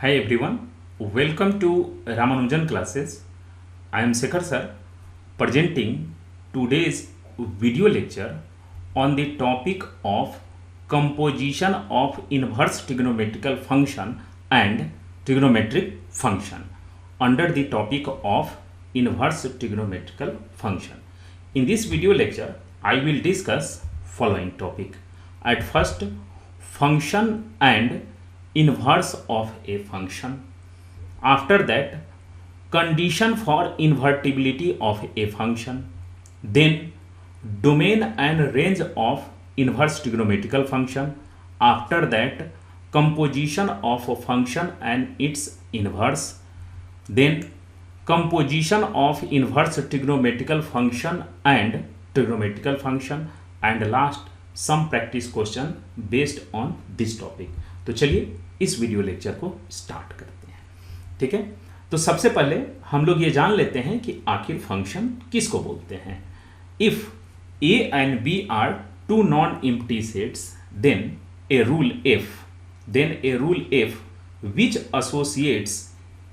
Hi everyone, welcome to Ramanujan classes. I am Shekhar sir presenting today's video lecture on the topic of composition of inverse trigonometrical function and trigonometric function under the topic of inverse trigonometrical function. In this video lecture, I will discuss following topic. At first, function and inverse of a function. After that, condition for invertibility of a function. Then, domain and range of inverse trigonometrical function. After that, composition of a function and its inverse. Then, composition of inverse trigonometrical function and trigonometrical function. And last, some practice question based on this topic. तो चलिए इस video lecture को start करते हैं। ठीक है, तो सबसे पहले हम लोग ये जान लेते हैं कि आखिर फंक्शन किसको बोलते हैं। If A and B are two non empty sets then a rule f which associates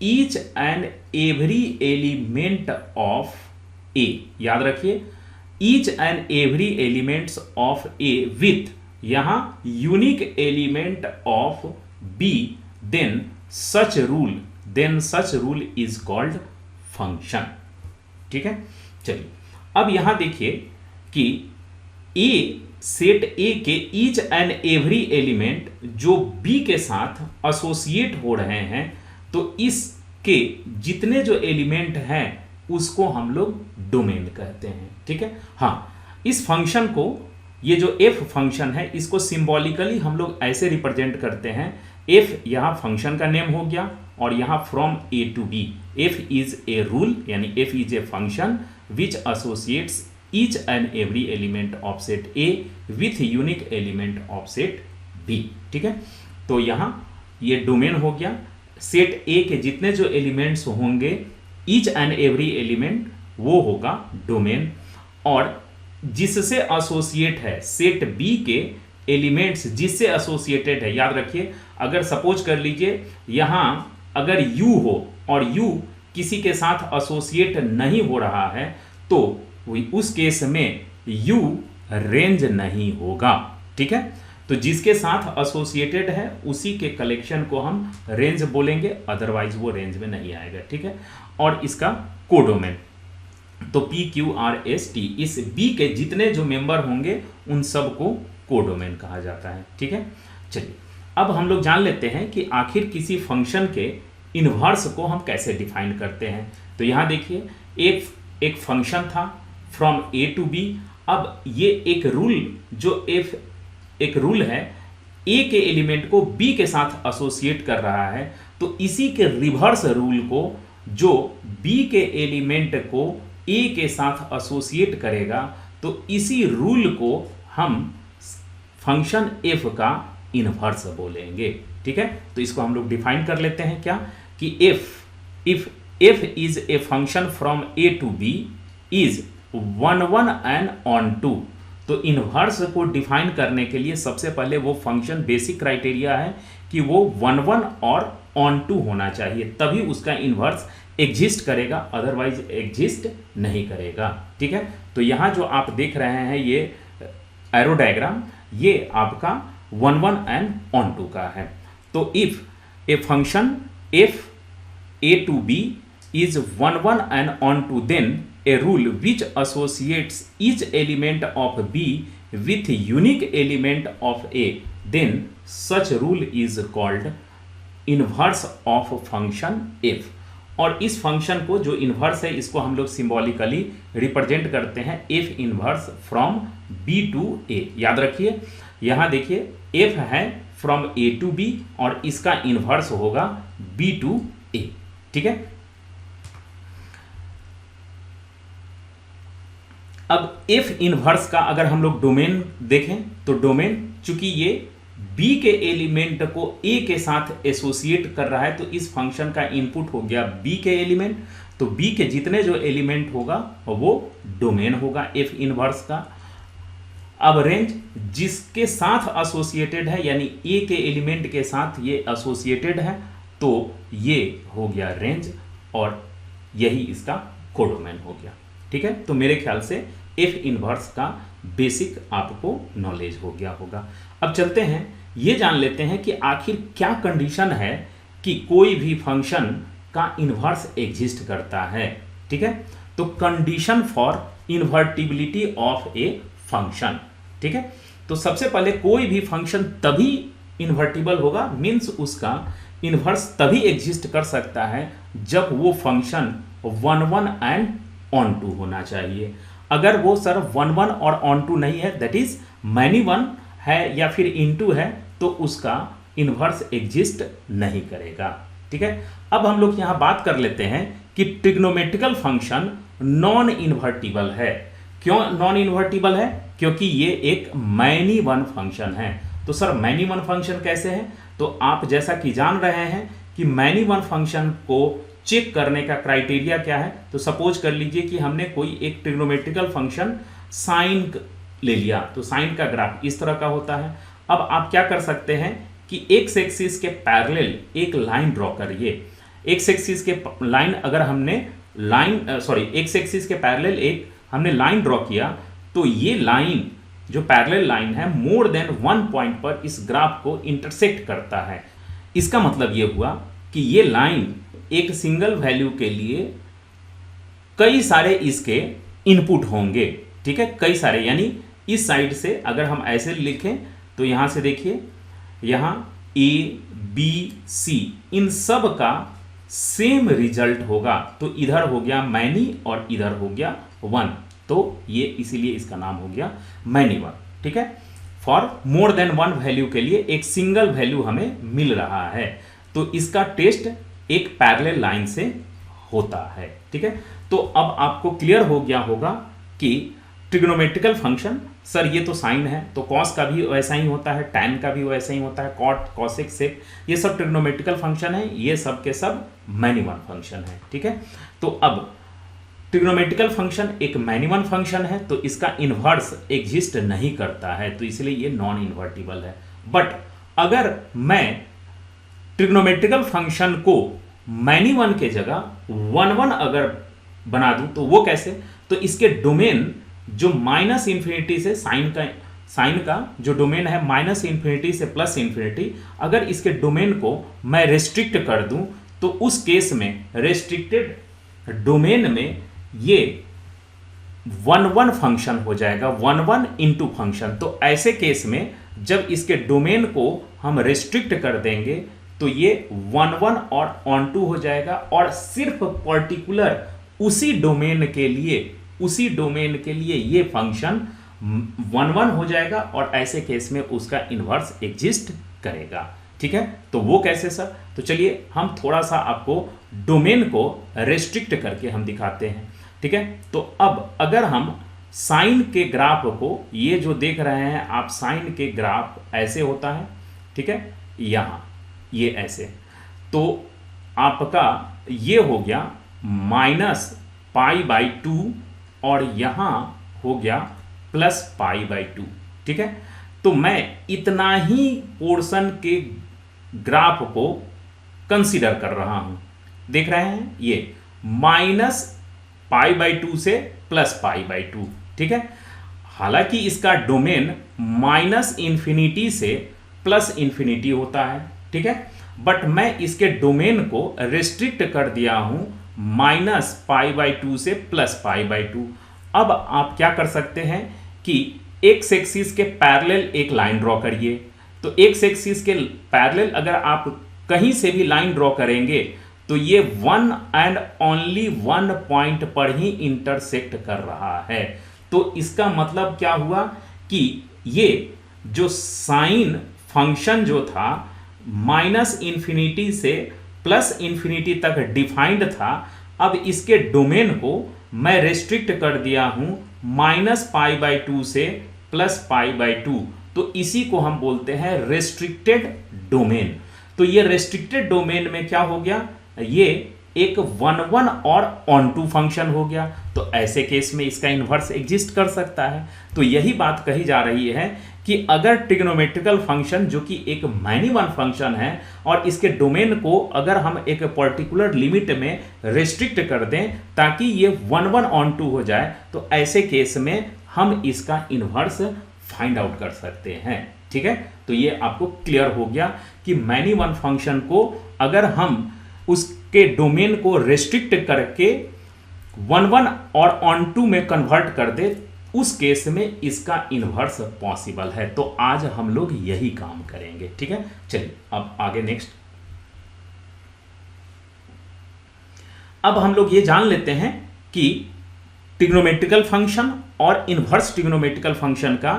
each and every element of A, याद रखिए each and every elements of A with यहां unique element of B, then such rule is called function. ठीक है, चलिए अब यहां देखिए कि ए सेट ए के ईच एंड एवरी एलिमेंट जो बी के साथ एसोसिएट हो रहे हैं, तो इसके जितने जो एलिमेंट हैं उसको हम लोग डोमेन कहते हैं। ठीक है, हाँ, इस फंक्शन को, ये जो एफ फंक्शन है, इसको सिंबॉलिकली हम लोग ऐसे रिप्रेजेंट करते हैं। एफ यहाँ फंक्शन का नेम हो गया और यहाँ from A to B, f is a rule, यानी f is a function which associates each and every element of set A with unique element of set B. ठीक है, तो यहाँ ये डोमेन हो गया। सेट ए के जितने जो एलिमेंट्स होंगे, ईच एंड एवरी एलिमेंट, वो होगा डोमेन। और जिससे एसोसिएट है सेट बी के एलिमेंट्स, जिससे एसोसिएटेड है, याद रखिए अगर सपोज कर लीजिए यहां अगर u हो और u किसी के साथ एसोसिएट नहीं हो रहा है, तो उस केस में u रेंज नहीं होगा। ठीक है, तो जिसके साथ एसोसिएटेड है उसी के कलेक्शन को हम रेंज बोलेंगे, अदरवाइज वो रेंज में नहीं आएगा। ठीक है, और इसका कोडोमेन, तो PQRST, इस B के जितने जो मेंबर होंगे उन सबको कोडोमेन कहा जाता है। ठीक है, चलिए अब हम लोग जान लेते हैं कि आखिर किसी फंक्शन के इन्वर्स को हम कैसे डिफाइन करते हैं। तो यहाँ देखिए एक फंक्शन था फ्रॉम ए टू बी। अब ये एक रूल है, ए के एलिमेंट को बी के साथ एसोसिएट कर रहा है, तो इसी के रिवर्स रूल को जो बी के एलिमेंट को ए के साथ एसोसिएट करेगा, तो इसी रूल को हम फंक्शन एफ का इनवर्स बोलेंगे। ठीक है, तो इसको हम लोग डिफाइन कर लेते हैं क्या, कि if F is a function from A to B is 1 1 and on 2। तो इनवर्स को डिफाइन करने के लिए सबसे पहले वो फंक्शन, बेसिक क्राइटेरिया है कि वो 1 1 और ऑन 2 होना चाहिए, तभी उसका इनवर्स एग्जिस्ट करेगा, अदरवाइज एग्जिस्ट नहीं करेगा। ठीक है, तो यहां जो आप देख रहे हैं ये एरो डायग्राम, ये आपका 1 1 एंड ऑन 2 का है। तो if a function F A to B is 1 1 and on 2, then a rule which associates each element of B with unique element of A, then such rule is called inverse of function F. और इस function को जो inverse है, इसको हम लोग symbolically represent करते हैं f inverse from B to A. याद रखिए यहां देखिए एफ है फ्रॉम ए टू बी और इसका इनवर्स होगा बी टू ए। ठीक है, अब एफ इनवर्स का अगर हम लोग डोमेन देखें, तो डोमेन चूंकि ये बी के एलिमेंट को ए के साथ एसोसिएट कर रहा है, तो इस फंक्शन का इनपुट हो गया बी के एलिमेंट, तो बी के जितने जो एलिमेंट होगा वो डोमेन होगा एफ इनवर्स का। अब रेंज जिसके साथ एसोसिएटेड है, यानी ए के एलिमेंट के साथ ये एसोसिएटेड है, तो ये हो गया रेंज और यही इसका कोडोमेन हो गया। ठीक है, तो मेरे ख्याल से एफ इनवर्स का बेसिक आपको नॉलेज हो गया होगा। अब चलते हैं, ये जान लेते हैं कि आखिर क्या कंडीशन है कि कोई भी फंक्शन का इन्वर्स एग्जिस्ट करता है। ठीक है, तो condition for invertibility of a function. ठीक है, तो सबसे पहले कोई भी फंक्शन तभी इन्वर्टिबल होगा, मीन्स उसका इन्वर्स तभी एग्जिस्ट कर सकता है जब वो फंक्शन 1 1 एंड ऑन टू होना चाहिए। अगर वो सर 1 1 और ऑन टू नहीं है, दैट इज मैनी वन है या फिर इनटू है, तो उसका इन्वर्स एग्जिस्ट नहीं करेगा। ठीक है, अब हम लोग यहां बात कर लेते हैं कि ट्रिग्नोमेट्रिकल फंक्शन नॉन इन्वर्टिबल है। क्यों नॉन इन्वर्टिबल है? क्योंकि ये एक मैनी वन फंक्शन है। तो सर मैनी वन फंक्शन कैसे है? तो आप जैसा कि जान रहे हैं कि मैनी वन फंक्शन को चेक करने का क्राइटेरिया क्या है। तो सपोज कर लीजिए कि हमने कोई एक ट्रिग्नोमेट्रिकल फंक्शन साइन ले लिया, तो साइन का ग्राफ इस तरह का होता है। अब आप क्या कर सकते हैं कि एक्स एक्सिस के पैरेलल एक लाइन ड्रॉ करिए। एक्स एक्सिस के लाइन अगर हमने एक्स एक्सिस के पैरेलल एक हमने लाइन ड्रॉ किया, तो ये लाइन जो पैरेलल लाइन है मोर देन 1 पॉइंट पर इस ग्राफ को इंटरसेक्ट करता है। इसका मतलब ये हुआ कि ये लाइन एक सिंगल वैल्यू के लिए कई सारे इसके इनपुट होंगे। ठीक है, कई सारे, यानी इस साइड से अगर हम ऐसे लिखें तो यहां से देखिए, यहां ए बी सी इन सब का सेम रिजल्ट होगा। तो इधर हो गया मैनी और इधर हो गया 1, तो ये इसीलिए इसका नाम हो गया मैनी वन। ठीक है, फॉर मोर देन 1 वैल्यू के लिए एक सिंगल वैल्यू हमें मिल रहा है, तो इसका टेस्ट एक पैरेलल लाइन से होता है। ठीक है, तो अब आपको क्लियर हो गया होगा कि ट्रिग्नोमेट्रिकल फंक्शन, सर ये तो साइन है, तो कॉस का भी वैसा ही होता है, टैन का भी वैसा ही होता है, कॉट, कॉसेक, सेक, ये सब ट्रिग्नोमेट्रिकल फंक्शन है, ये सब के सब मैनी वन फंक्शन है। ठीक है, तो अब ट्रिग्नोमेट्रिकल फंक्शन एक मैनी वन फंक्शन है, तो इसका इन्वर्स एग्जिस्ट नहीं करता है, तो इसलिए ये नॉन इन्वर्टिबल है। बट अगर मैं ट्रिग्नोमेट्रिकल फंक्शन को मैनी वन के जगह 1 1 अगर बना दूं, तो वो कैसे? तो इसके डोमेन जो माइनस इंफिनिटी से साइन का जो डोमेन है माइनस इंफिनिटी से प्लस इंफिनिटी, अगर इसके डोमेन को मैं रेस्ट्रिक्ट कर दूं, तो उस केस में रेस्ट्रिक्टेड डोमेन में ये 1 1 फंक्शन हो जाएगा, 1 1 इंटू फंक्शन। तो ऐसे केस में जब इसके डोमेन को हम रेस्ट्रिक्ट कर देंगे, तो ये 1 1 और ऑन टू हो जाएगा, और सिर्फ पर्टिकुलर उसी डोमेन के लिए ये फंक्शन 1 1 हो जाएगा, और ऐसे केस में उसका इन्वर्स एग्जिस्ट करेगा। ठीक है, तो वो कैसे सर? तो चलिए हम थोड़ा सा आपको डोमेन को रेस्ट्रिक्ट करके हम दिखाते हैं। ठीक है, तो अब अगर हम साइन के ग्राफ को, ये जो देख रहे हैं आप, साइन के ग्राफ ऐसे होता है। ठीक है, यहां ये ऐसे, तो आपका ये हो गया -π/2 और यहां हो गया +π/2। ठीक है, तो मैं इतना ही पोर्शन के ग्राफ को कंसीडर कर रहा हूं। देख रहे हैं, ये -π/2 से +π/2। ठीक है, हालांकि इसका डोमेन -∞ से +∞ होता है। ठीक है, बट मैं इसके डोमेन को रेस्ट्रिक्ट कर दिया हूं -π/2 से +π/2। अब आप क्या कर सकते हैं कि एक्स एक्सिस के पैरेलल एक लाइन ड्रॉ करिए। तो एक्स एक्सिस के पैरेलल अगर आप कहीं से भी लाइन ड्रॉ करेंगे, तो ये 1 एंड ओनली 1 पॉइंट पर ही इंटरसेक्ट कर रहा है। तो इसका मतलब क्या हुआ कि ये जो साइन फंक्शन जो था -∞ से +∞ तक डिफाइंड था, अब इसके डोमेन को मैं रेस्ट्रिक्ट कर दिया हूं -π/2 से +π/2। तो इसी को हम बोलते हैं रेस्ट्रिक्टेड डोमेन। तो ये रेस्ट्रिक्टेड डोमेन में क्या हो गया, ये एक 1 1 और ऑन टू फंक्शन हो गया। तो ऐसे केस में इसका इन्वर्स एग्जिस्ट कर सकता है। तो यही बात कही जा रही है कि अगर ट्रिग्नोमेट्रिकल फंक्शन जो कि एक मैनी वन फंक्शन है और इसके डोमेन को अगर हम एक पर्टिकुलर लिमिट में रेस्ट्रिक्ट कर दें ताकि ये 1/(1)(2) हो जाए, तो ऐसे केस में हम इसका इन्वर्स फाइंड आउट कर सकते हैं। ठीक है, तो ये आपको क्लियर हो गया कि मैनी वन फंक्शन को अगर हम उसके डोमेन को रेस्ट्रिक्ट करके 1/(1) और ((2)) में कन्वर्ट कर दे, उस केस में इसका इन्वर्स पॉसिबल है। तो आज हम लोग यही काम करेंगे। ठीक है, चलिए अब आगे नेक्स्ट। अब हम लोग ये जान लेते हैं कि ट्रिग्नोमेट्रिकल फंक्शन और इन्वर्स ट्रिग्नोमेट्रिकल फंक्शन का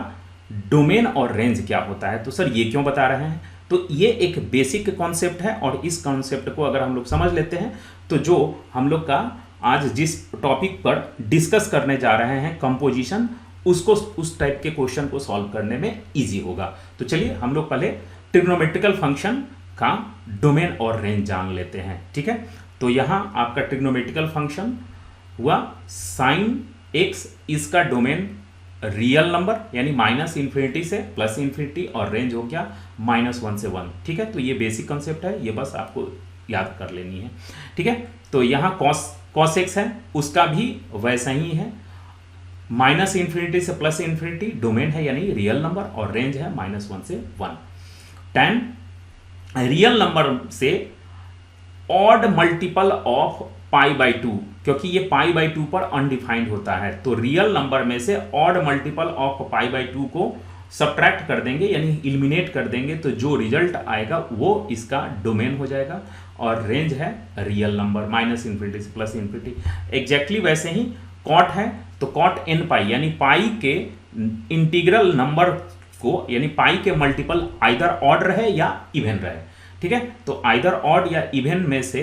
डोमेन और रेंज क्या होता है। तो सर ये क्यों बता रहे हैं, तो ये एक बेसिक कॉन्सेप्ट है और इस कॉन्सेप्ट को अगर हम लोग समझ लेते हैं तो जो हम लोग का आज जिस टॉपिक पर डिस्कस करने जा रहे हैं कंपोजिशन, उसको उस टाइप के क्वेश्चन को सॉल्व करने में इजी होगा। तो चलिए हम लोग पहले ट्रिग्नोमेट्रिकल फंक्शन का डोमेन और रेंज जान लेते हैं। ठीक है, तो यहां आपका ट्रिग्नोमेट्रिकल फंक्शन हुआ साइन एक्स, इसका डोमेन रियल नंबर यानी -∞ से +∞, और रेंज हो गया -1 से 1। ठीक है, तो ये बेसिक कंसेप्ट है, ये बस आपको याद कर लेनी है। ठीक है, तो यहाँ cos x है, उसका भी वैसा ही है, -∞ से +∞, डोमेन है यानी रियल नंबर, और रेंज है -1 से 1। tan रियल नंबर से ऑड मल्टीपल ऑफ π/2, क्योंकि ये π/2 पर अनडिफाइंड होता है, तो रियल नंबर में से ऑड मल्टीपल ऑफ π/2 को सब्ट्रैक्ट कर देंगे यानी इलिमिनेट कर देंगे, तो जो रिजल्ट आएगा वो इसका डोमेन हो जाएगा। और रेंज है रियल नंबर -∞ से +∞। एग्जैक्टली वैसे ही कॉट है, तो कॉट n π यानी पाई के इंटीग्रल नंबर को यानी पाई के मल्टीपल आइदर ऑड रहे या इवन रहे। ठीक है, तो आइदर ऑड या इवन में से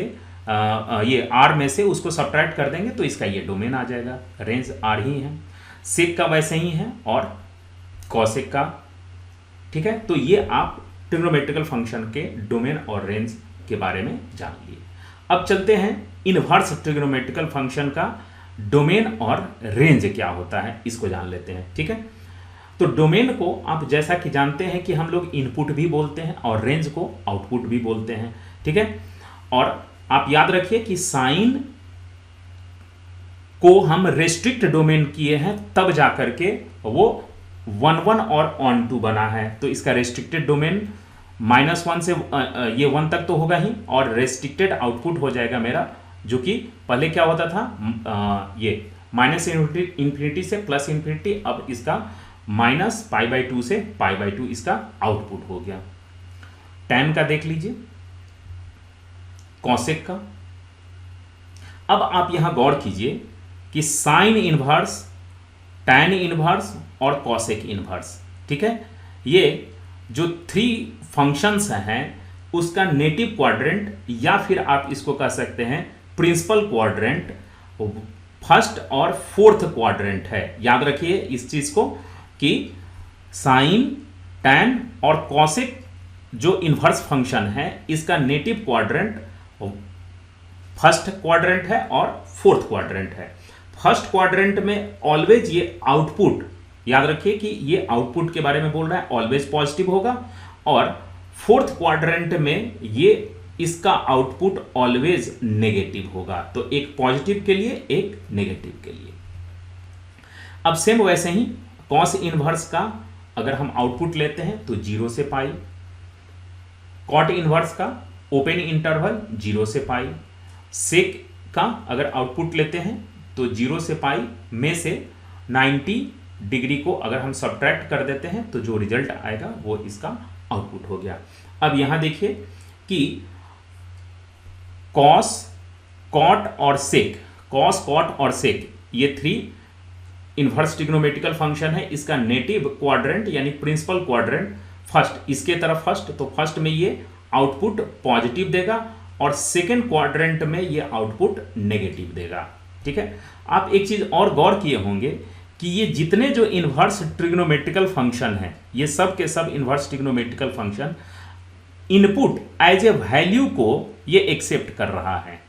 ये आर में से उसको सब्ट्रैक्ट कर देंगे तो इसका ये डोमेन आ जाएगा। रेंज आर ही है, सेक का वैसे ही है और कॉसेक का। ठीक है, तो ये आप ट्रिग्नोमेट्रिकल फंक्शन के डोमेन और रेंज के बारे में जान लिए। अब चलते हैं इनवर्स ट्रिग्नोमेट्रिकल फंक्शन का डोमेन और रेंज क्या होता है, इसको जान लेते हैं। ठीक है, तो डोमेन को आप जैसा कि जानते हैं कि हम लोग इनपुट भी बोलते हैं और रेंज को आउटपुट भी बोलते हैं। ठीक है, और आप याद रखिए कि साइन को हम रेस्ट्रिक्ट डोमेन किए हैं तब जाकर के वो 1/1 और ((2) बना है, तो इसका रेस्ट्रिक्टेड डोमेन -1 से ये 1 तक तो होगा ही, और रेस्ट्रिक्टेड आउटपुट हो जाएगा मेरा, जो कि पहले क्या होता था ये -∞ से +∞, अब इसका -π/2 से π/2 इसका आउटपुट हो गया। tan का देख लीजिए, कॉसेक का। अब आप यहां गौर कीजिए कि साइन इनवर्स, tan इनवर्स और कॉसेक इनवर्स। ठीक है, ये जो 3 फंक्शंस हैं उसका नेटिव क्वाड्रेंट या फिर आप इसको कह सकते हैं प्रिंसिपल क्वाड्रेंट, फर्स्ट और फोर्थ क्वाड्रेंट है। याद रखिए इस चीज को कि साइन, tan और कॉसेक जो इनवर्स फंक्शन है इसका नेटिव क्वाड्रेंट फर्स्ट क्वाड्रेंट है और फोर्थ क्वाड्रेंट है। फर्स्ट क्वाड्रेंट में ऑलवेज ये आउटपुट, याद रखिए कि ये आउटपुट के बारे में बोल रहा है, ऑलवेज पॉजिटिव होगा, और फोर्थ क्वाड्रेंट में ये इसका आउटपुट ऑलवेज नेगेटिव होगा। तो एक पॉजिटिव के लिए एक नेगेटिव के लिए। अब सेम वैसे ही कॉस इनवर्स का अगर हम आउटपुट लेते हैं तो 0 से π, कॉट इनवर्स का ओपन इंटरवल 0 से π, सेक का अगर आउटपुट लेते हैं तो 0 से π में से 90 डिग्री को अगर हम सब्ट्रैक्ट कर देते हैं तो जो रिजल्ट आएगा वो इसका आउटपुट हो गया। अब यहां देखिए कि कॉस, कॉट और सेक, कॉस, कॉट और सेक ये 3 इनवर्स ट्रिग्नोमेट्रिकल फंक्शन है। इसका नेटिव क्वाड्रेंट यानी प्रिंसिपल क्वाड्रेंट फर्स्ट, इसके तरफ फर्स्ट, तो फर्स्ट में ये आउटपुट पॉजिटिव देगा और सेकेंड क्वाड्रेंट में ये आउटपुट नेगेटिव देगा। ठीक है, आप एक चीज और गौर किए होंगे कि ये जितने जो इनवर्स ट्रिग्नोमेट्रिकल फंक्शन हैं ये सब के सब inverse trigonometrical function input as a value को ये एक्सेप्ट कर रहा है,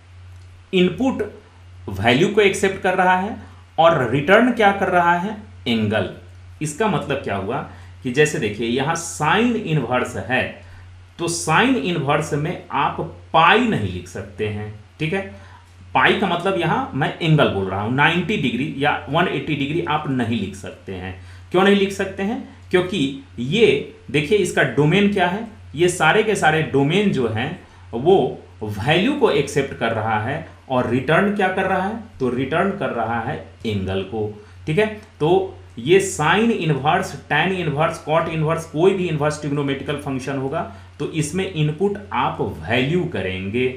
इनपुट वैल्यू को एक्सेप्ट कर रहा है और रिटर्न क्या कर रहा है, एंगल। इसका मतलब क्या हुआ कि जैसे देखिए यहाँ साइन इनवर्स है, तो साइन इनवर्स में आप पाई नहीं लिख सकते हैं, ठीक है। पाई का मतलब यहाँ मैं एंगल बोल रहा हूँ, 90 डिग्री या 180 डिग्री आप नहीं लिख सकते हैं। क्यों नहीं लिख सकते हैं? क्योंकि ये देखिए इसका डोमेन क्या है, ये सारे के सारे डोमेन जो हैं वो वैल्यू को एक्सेप्ट कर रहा है और रिटर्न क्या कर रहा है, तो रिटर्न कर रहा है एंगल को, ठीक है। तो ये sine inverse, tan inverse, cot inverse, कोई भी इनवर्स ट्रिग्नोमेट्रिकल फंक्शन होगा तो इसमें इनपुट आप वैल्यू करेंगे,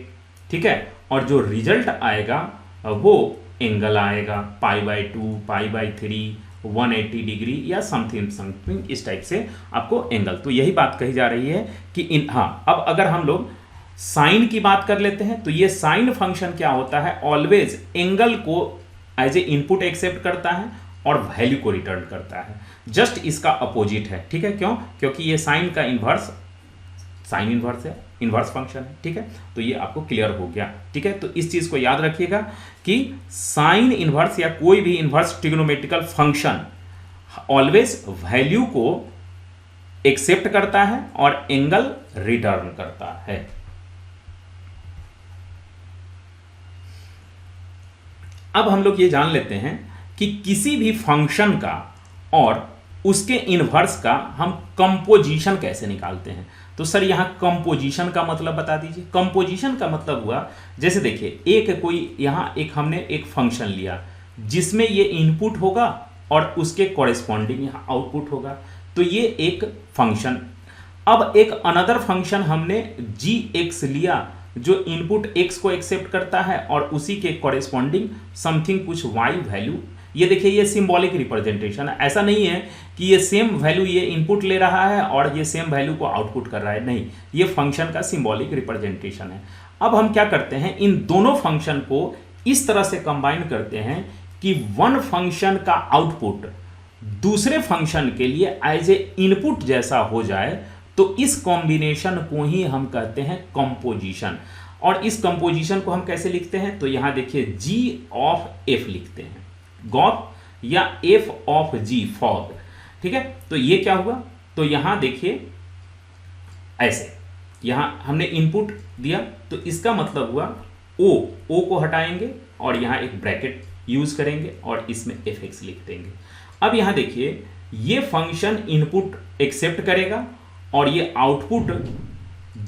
ठीक है, और जो रिजल्ट आएगा वो एंगल आएगा, π/2, π/3, 180 डिग्री या समथिंग समथिंग इस टाइप से आपको एंगल। तो यही बात कही जा रही है कि अब अगर हम लोग साइन की बात कर लेते हैं तो ये साइन फंक्शन क्या होता है, ऑलवेज एंगल को एज ए इनपुट एक्सेप्ट करता है और वैल्यू को रिटर्न करता है। जस्ट इसका अपोजिट है, ठीक है। क्यों? क्योंकि ये साइन का इनवर्स साइन इनवर्स है, इनवर्स फंक्शन है, ठीक है। तो ये आपको क्लियर हो गया, ठीक है। तो इस चीज को याद रखिएगा कि साइन इनवर्स या कोई भी inverse trigonometrical function always value को एक्सेप्ट करता है और एंगल रिटर्न करता है। अब हम लोग ये जान लेते हैं कि किसी भी फंक्शन का और उसके इनवर्स का हम कंपोजिशन कैसे निकालते हैं। तो सर यहाँ कंपोजिशन का मतलब बता दीजिए। कंपोजिशन का मतलब हुआ, जैसे देखिए एक कोई यहाँ एक हमने एक फंक्शन लिया जिसमें ये इनपुट होगा और उसके कॉरेस्पॉन्डिंग यहाँ आउटपुट होगा, तो ये एक फंक्शन। अब एक अनदर फंक्शन हमने gx लिया जो इनपुट x को एक्सेप्ट करता है और उसी के कॉरेस्पॉन्डिंग समथिंग कुछ y वैल्यू। ये देखिए ये सिंबॉलिक रिप्रेजेंटेशन है, ऐसा नहीं है कि ये सेम वैल्यू ये इनपुट ले रहा है और ये सेम वैल्यू को आउटपुट कर रहा है, नहीं, ये फंक्शन का सिंबॉलिक रिप्रेजेंटेशन है। अब हम क्या करते हैं, इन दोनों फंक्शन को इस तरह से कंबाइन करते हैं कि वन फंक्शन का आउटपुट दूसरे फंक्शन के लिए एज ए इनपुट जैसा हो जाए, तो इस कॉम्बिनेशन को ही हम कहते हैं कंपोजिशन। और इस कंपोजिशन को हम कैसे लिखते हैं, तो यहां देखिए g ऑफ f लिखते हैं, गॉप या f ऑफ g फॉग, ठीक है। तो ये क्या हुआ, तो यहां देखिए ऐसे, यहां हमने इनपुट दिया तो इसका मतलब हुआ o को हटाएंगे और यहां एक ब्रैकेट यूज करेंगे और इसमें fx लिख देंगे। अब यहां देखिए ये फंक्शन इनपुट एक्सेप्ट करेगा और ये आउटपुट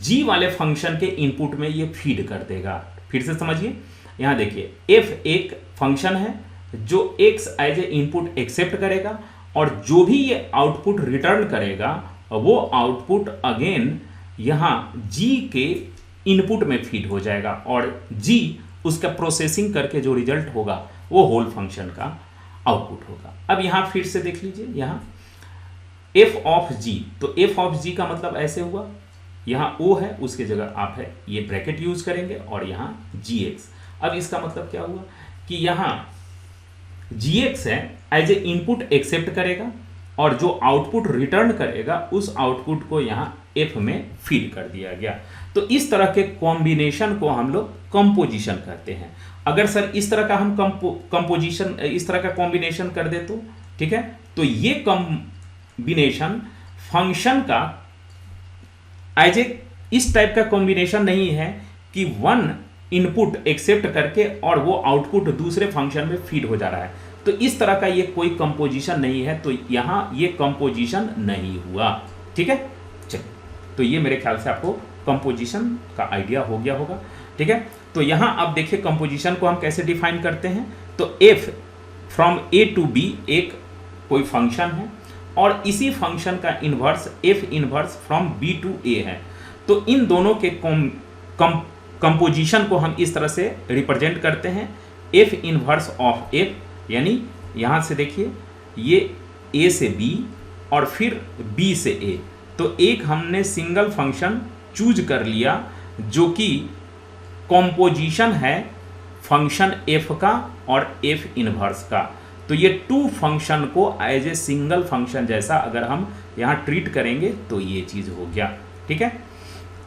g वाले फंक्शन के इनपुट में ये फीड कर देगा। फिर से समझिए, यहां देखिए f एक फंक्शन है जो x as a input accept करेगा और जो भी ये आउटपुट रिटर्न करेगा वो आउटपुट अगेन यहां g के इनपुट में फीड हो जाएगा और g उसका प्रोसेसिंग करके जो रिजल्ट होगा वो होल फंक्शन का आउटपुट होगा। अब यहां फिर से देख लीजिए, यहां f ऑफ g, तो f ऑफ g का मतलब ऐसे हुआ, यहाँ o है उसके जगह आप है ये ब्रैकेट यूज करेंगे और यहाँ gx। अब इसका मतलब क्या हुआ कि यहाँ gx है एज ए इनपुट एक्सेप्ट करेगा और जो आउटपुट रिटर्न करेगा उस आउटपुट को यहाँ f में फीड कर दिया गया। तो इस तरह के कॉम्बिनेशन को हम लोग कंपोजिशन कहते हैं। अगर सर इस तरह का हम कंपोजिशन, इस तरह का कॉम्बिनेशन कर दे तो ठीक है, तो ये कॉम्बिनेशन फंक्शन का एज ए इस टाइप का कॉम्बिनेशन नहीं है कि वन इनपुट एक्सेप्ट करके और वो आउटपुट दूसरे फंक्शन में फीड हो जा रहा है, तो इस तरह का ये कोई कंपोजिशन नहीं है, तो यहां ये कंपोजिशन नहीं हुआ। ठीक है, चलिए, तो ये मेरे ख्याल से आपको कंपोजिशन का आइडिया हो गया होगा। ठीक है, तो यहां आप देखिए कंपोजिशन को हम कैसे डिफाइन करते हैं। तो f from a to b एक कोई फंक्शन है और इसी फंक्शन का inverse f inverse from b to a है। तो इन दोनों के कंपोजिशन को हम इस तरह से रिप्रेजेंट करते हैं, f इनवर्स ऑफ f, यानी यहाँ से देखिए ये a से b और फिर b से a। तो एक हमने सिंगल फंक्शन चूज कर लिया जो कि कंपोजिशन है फंक्शन f का और f इनवर्स का। तो ये टू फंक्शन को एज ए सिंगल फंक्शन जैसा अगर हम यहाँ ट्रीट करेंगे तो ये चीज हो गया। ठीक है,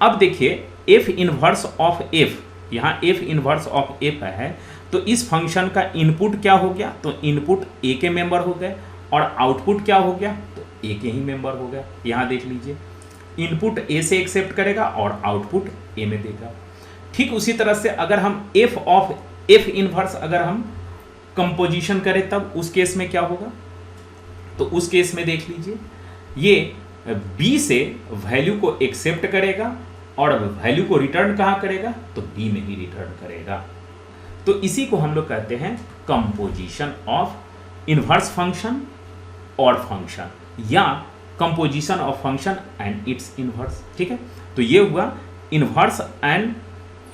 अब देखिए f इनवर्स ऑफ f, यहाँ f इनवर्स ऑफ f है, तो इस फंक्शन का इनपुट क्या हो गया, तो इनपुट a के मेंबर हो गए और आउटपुट क्या हो गया, तो ए के ही मेंबर हो गया। यहाँ देख लीजिए, इनपुट ए से एक्सेप्ट करेगा और आउटपुट ए में देगा। ठीक उसी तरह से अगर हम एफ ऑफ एफ इनवर्स अगर हम कंपोजिशन करें तब उस केस में क्या होगा, तो उस केस में देख लीजिए, ये बी से वैल्यू को एक्सेप्ट करेगा और वैल्यू को रिटर्न कहाँ करेगा, तो बी में ही रिटर्न करेगा। तो इसी को हम लोग कहते हैं कंपोजिशन ऑफ इनवर्स फंक्शन और फंक्शन, या composition of function and it's inverse. ठीक है, तो ये हुआ इनवर्स एंड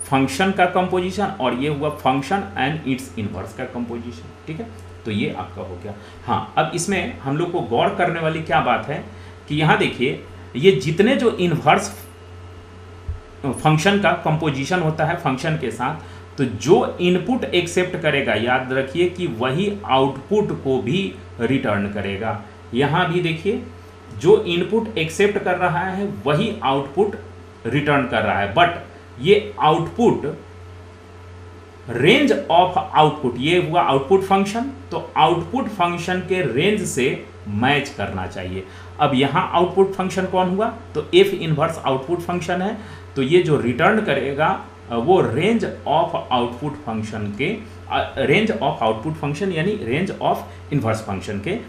फंक्शन का कंपोजिशन और ये हुआ फंक्शन एंड इट्स इनवर्स का कंपोजिशन। ठीक है, तो ये आपका हो गया। हाँ, अब इसमें हम लोग को गौर करने वाली क्या बात है कि यहाँ देखिए, ये जितने जो इनवर्स फंक्शन का कंपोजिशन होता है फंक्शन के साथ, तो जो इनपुट एक्सेप्ट करेगा, याद रखिए कि वही आउटपुट को भी रिटर्न करेगा। यहाँ भी देखिए, जो इनपुट एक्सेप्ट कर रहा है वही आउटपुट रिटर्न कर रहा है, बट ये आउटपुट रेंज ऑफ आउटपुट, ये हुआ आउटपुट फंक्शन, तो आउटपुट फंक्शन के रेंज से मैच करना चाहिए। अब यहाँ आउटपुट फंक्शन कौन हुआ, तो एफ इनवर्स आउटपुट फंक्शन है, तो ये जो रिटर्न करेगा वो रेंज ऑफ आउटपुट फंक्शन के रेंज ऑफ आउटपुट फंक्शन यानी रेंज ऑफ इनवर्स फंक्शन के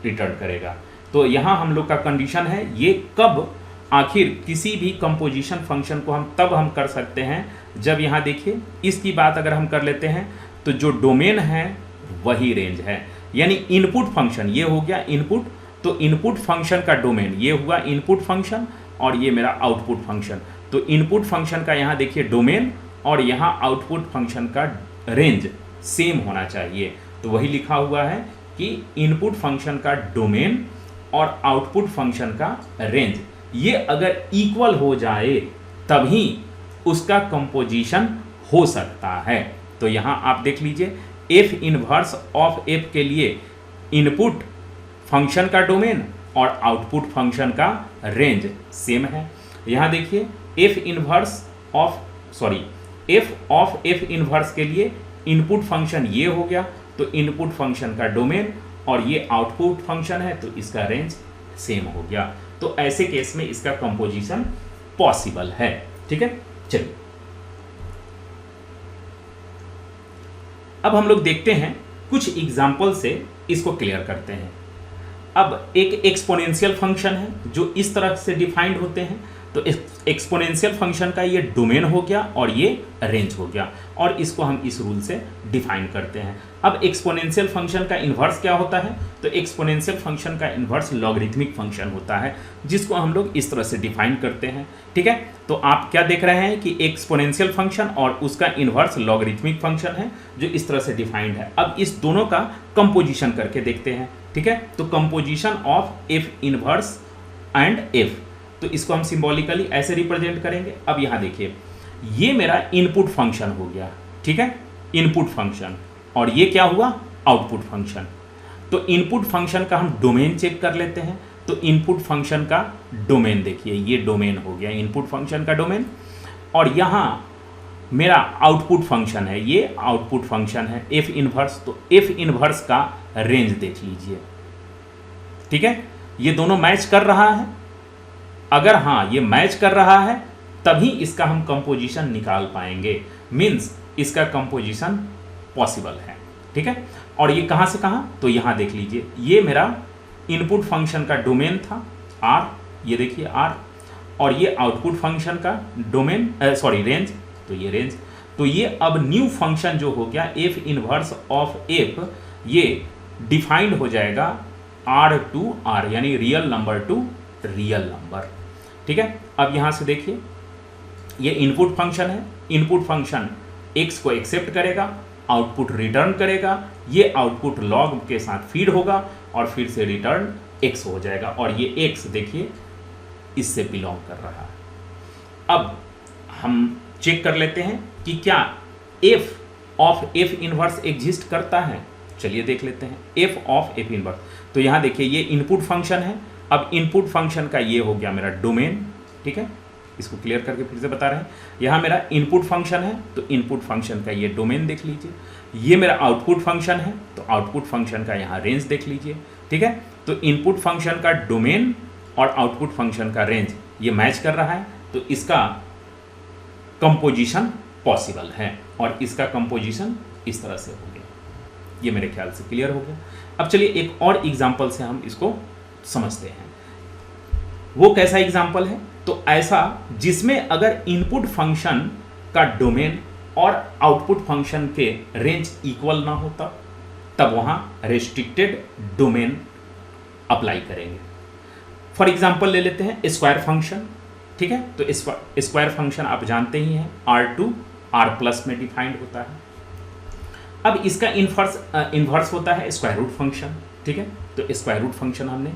रिटर्न करेगा। तो यहाँ हम लोग का कंडीशन है, ये कब आखिर किसी भी कंपोजिशन फंक्शन को हम तब हम कर सकते हैं जब, यहाँ देखिए इसकी बात अगर हम कर लेते हैं, तो जो डोमेन है वही रेंज है, यानी इनपुट फंक्शन ये हो गया इनपुट, तो इनपुट फंक्शन का डोमेन ये हुआ इनपुट फंक्शन और ये मेरा आउटपुट फंक्शन। तो इनपुट फंक्शन का यहाँ देखिए डोमेन और यहाँ आउटपुट फंक्शन का रेंज सेम होना चाहिए। तो वही लिखा हुआ है कि इनपुट फंक्शन का डोमेन और आउटपुट फंक्शन का रेंज ये अगर इक्वल हो जाए तभी उसका कंपोजिशन हो सकता है। तो यहाँ आप देख लीजिए, एफ इनवर्स ऑफ एफ के लिए इनपुट फंक्शन का डोमेन और आउटपुट फंक्शन का रेंज सेम है। यहाँ देखिए, एफ ऑफ एफ इनवर्स के लिए इनपुट फंक्शन ये हो गया, तो इनपुट फंक्शन का डोमेन और ये आउटपुट फंक्शन है, तो इसका रेंज सेम हो गया। तो ऐसे केस में इसका कंपोजिशन पॉसिबल है। ठीक है, चलिए अब हम लोग देखते हैं कुछ एग्जाम्पल से इसको क्लियर करते हैं। अब एक एक्सपोनेंशियल फंक्शन है जो इस तरह से डिफाइंड होते हैं, तो एक्सपोनेंशियल फंक्शन का ये डोमेन हो गया और ये रेंज हो गया, और इसको हम इस रूल से डिफाइन करते हैं। अब एक्सपोनेंशियल फंक्शन का इन्वर्स क्या होता है, तो एक्सपोनेंशियल फंक्शन का इन्वर्स लॉगरिथमिक फंक्शन होता है, जिसको हम लोग इस तरह से डिफाइन करते हैं। ठीक है, तो आप क्या देख रहे हैं कि एक्सपोनेंशियल फंक्शन और उसका इन्वर्स लॉगरिथमिक फंक्शन है जो इस तरह से डिफाइंड है। अब इस दोनों का कंपोजिशन करके देखते हैं। ठीक है, तो composition of F inverse and F, तो इसको हम सिंबॉलिकली ऐसे रिप्रेजेंट करेंगे। अब यहाँ देखिए, ये मेरा इनपुट फंक्शन हो गया, ठीक है, इनपुट फंक्शन, और ये क्या हुआ, आउटपुट फंक्शन। तो इनपुट फंक्शन का हम डोमेन चेक कर लेते हैं। तो इनपुट फंक्शन का डोमेन देखिए, ये डोमेन हो गया इनपुट फंक्शन का डोमेन, और यहाँ मेरा आउटपुट फंक्शन है, ये आउटपुट फंक्शन है एफ इनवर्स, तो एफ इनवर्स का रेंज देख लीजिए। ठीक है, ये दोनों मैच कर रहा है, अगर हाँ ये मैच कर रहा है तभी इसका हम कंपोजिशन निकाल पाएंगे, मीन्स इसका कंपोजिशन पॉसिबल है। ठीक है, और ये कहाँ से कहाँ, तो यहाँ देख लीजिए, ये मेरा इनपुट फंक्शन का डोमेन था आर, ये देखिए आर, और ये आउटपुट फंक्शन का डोमेन रेंज, तो ये रेंज। तो ये अब न्यू फंक्शन जो हो गया एफ इनवर्स ऑफ एफ, ये डिफाइंड हो जाएगा आर टू आर, यानी real number two real number. ठीक है, अब यहाँ से देखिए, ये इनपुट फंक्शन है, इनपुट फंक्शन x को एक्सेप्ट करेगा, आउटपुट रिटर्न करेगा, ये आउटपुट लॉग के साथ फीड होगा और फिर से रिटर्न x हो जाएगा, और ये x देखिए इससे बिलोंग कर रहा है। अब हम चेक कर लेते हैं कि क्या f of f inverse exist करता है। चलिए देख लेते हैं f ऑफ f इनवर्स। तो यहाँ देखिए, ये इनपुट फंक्शन है, अब इनपुट फंक्शन का ये हो गया मेरा डोमेन। ठीक है, इसको क्लियर करके फिर से बता रहे हैं, यहाँ मेरा इनपुट फंक्शन है, तो इनपुट फंक्शन का ये डोमेन देख लीजिए। ये मेरा आउटपुट फंक्शन है, तो आउटपुट फंक्शन का यहाँ रेंज देख लीजिए। ठीक है, तो इनपुट फंक्शन का डोमेन और आउटपुट फंक्शन का रेंज ये मैच कर रहा है, तो इसका कंपोजिशन पॉसिबल है और इसका कंपोजिशन इस तरह से हो गया। ये मेरे ख्याल से क्लियर हो गया। अब चलिए एक और एग्जांपल से हम इसको समझते हैं। वो कैसा एग्जांपल है? तो ऐसा जिसमें अगर इनपुट फंक्शन का डोमेन और आउटपुट फंक्शन के रेंज इक्वल ना होता, तब वहां रेस्ट्रिक्टेड डोमेन अप्लाई करेंगे। फॉर एग्जांपल ले लेते हैं स्क्वायर फंक्शन, ठीक है। तो स्क्वायर फंक्शन आप जानते ही हैं R2 R+ में डिफाइंड होता है। अब इसका इन्वर्स होता है स्क्वायर रूट फंक्शन, ठीक है। तो स्क्वायर रूट फंक्शन हमने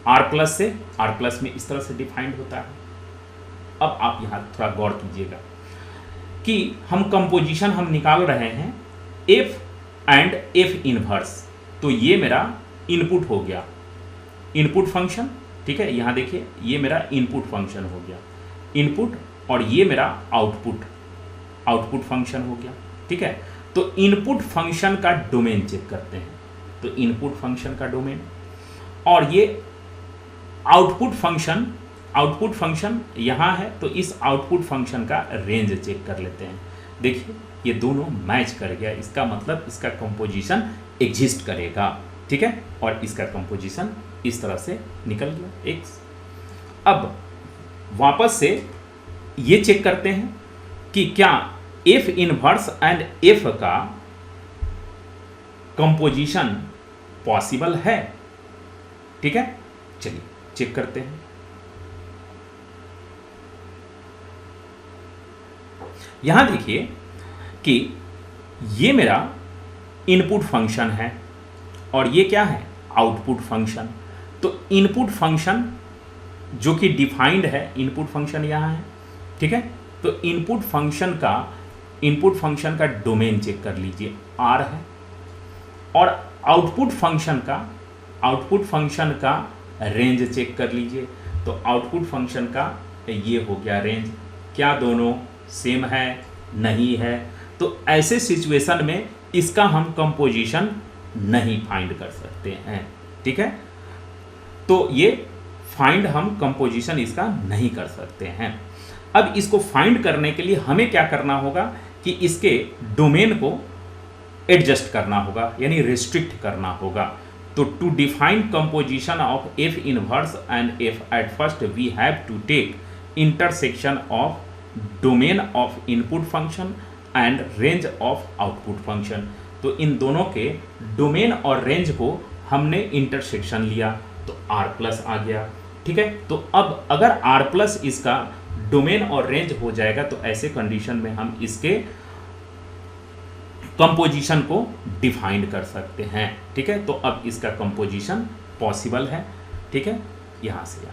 R+ से R+ में इस तरह से डिफाइंड होता है। अब आप यहाँ थोड़ा गौर कीजिएगा कि हम कंपोजिशन हम निकाल रहे हैं F एंड F इनवर्स। तो ये मेरा इनपुट हो गया, इनपुट फंक्शन, ठीक है। यहाँ देखिए ये मेरा इनपुट फंक्शन हो गया, इनपुट, और ये मेरा आउटपुट फंक्शन हो गया, ठीक है। तो इनपुट फंक्शन का डोमेन चेक करते हैं, तो इनपुट फंक्शन का डोमेन, और ये आउटपुट फंक्शन यहाँ है, तो इस आउटपुट फंक्शन का रेंज चेक कर लेते हैं। देखिए ये दोनों मैच कर गया, इसका मतलब इसका कंपोजिशन एग्जिस्ट करेगा, ठीक है। और इसका कंपोजिशन इस तरह से निकल गया X। अब वापस से ये चेक करते हैं कि क्या F इनवर्स एंड F का कंपोजिशन पॉसिबल है, ठीक है। चलिए चेक करते हैं। यहां देखिए कि ये मेरा इनपुट फंक्शन है और ये क्या है, आउटपुट फंक्शन। तो इनपुट फंक्शन जो कि डिफाइंड है, इनपुट फंक्शन यहाँ है, ठीक है। तो इनपुट फंक्शन का डोमेन चेक कर लीजिए, R है, और आउटपुट फंक्शन का रेंज चेक कर लीजिए। तो आउटपुट फंक्शन का ये हो गया रेंज। क्या दोनों सेम है? नहीं है। तो ऐसे सिचुएशन में इसका हम कंपोजिशन नहीं फाइंड कर सकते हैं, ठीक है। तो ये फाइंड हम कंपोजिशन इसका नहीं कर सकते हैं। अब इसको फाइंड करने के लिए हमें क्या करना होगा कि इसके डोमेन को एडजस्ट करना होगा, यानी रिस्ट्रिक्ट करना होगा। तो to define composition of F inverse and F at first we have to take intersection of domain of input function and range of output function. तो इन दोनों के डोमेन और रेंज को हमने इंटरसेक्शन लिया तो R+ आ गया, ठीक है। तो अब अगर R+ इसका डोमेन और रेंज हो जाएगा तो ऐसे कंडीशन में हम इसके कंपोजिशन को डिफाइन कर सकते हैं, ठीक है। तो अब इसका कंपोजिशन पॉसिबल है, ठीक है। यहां से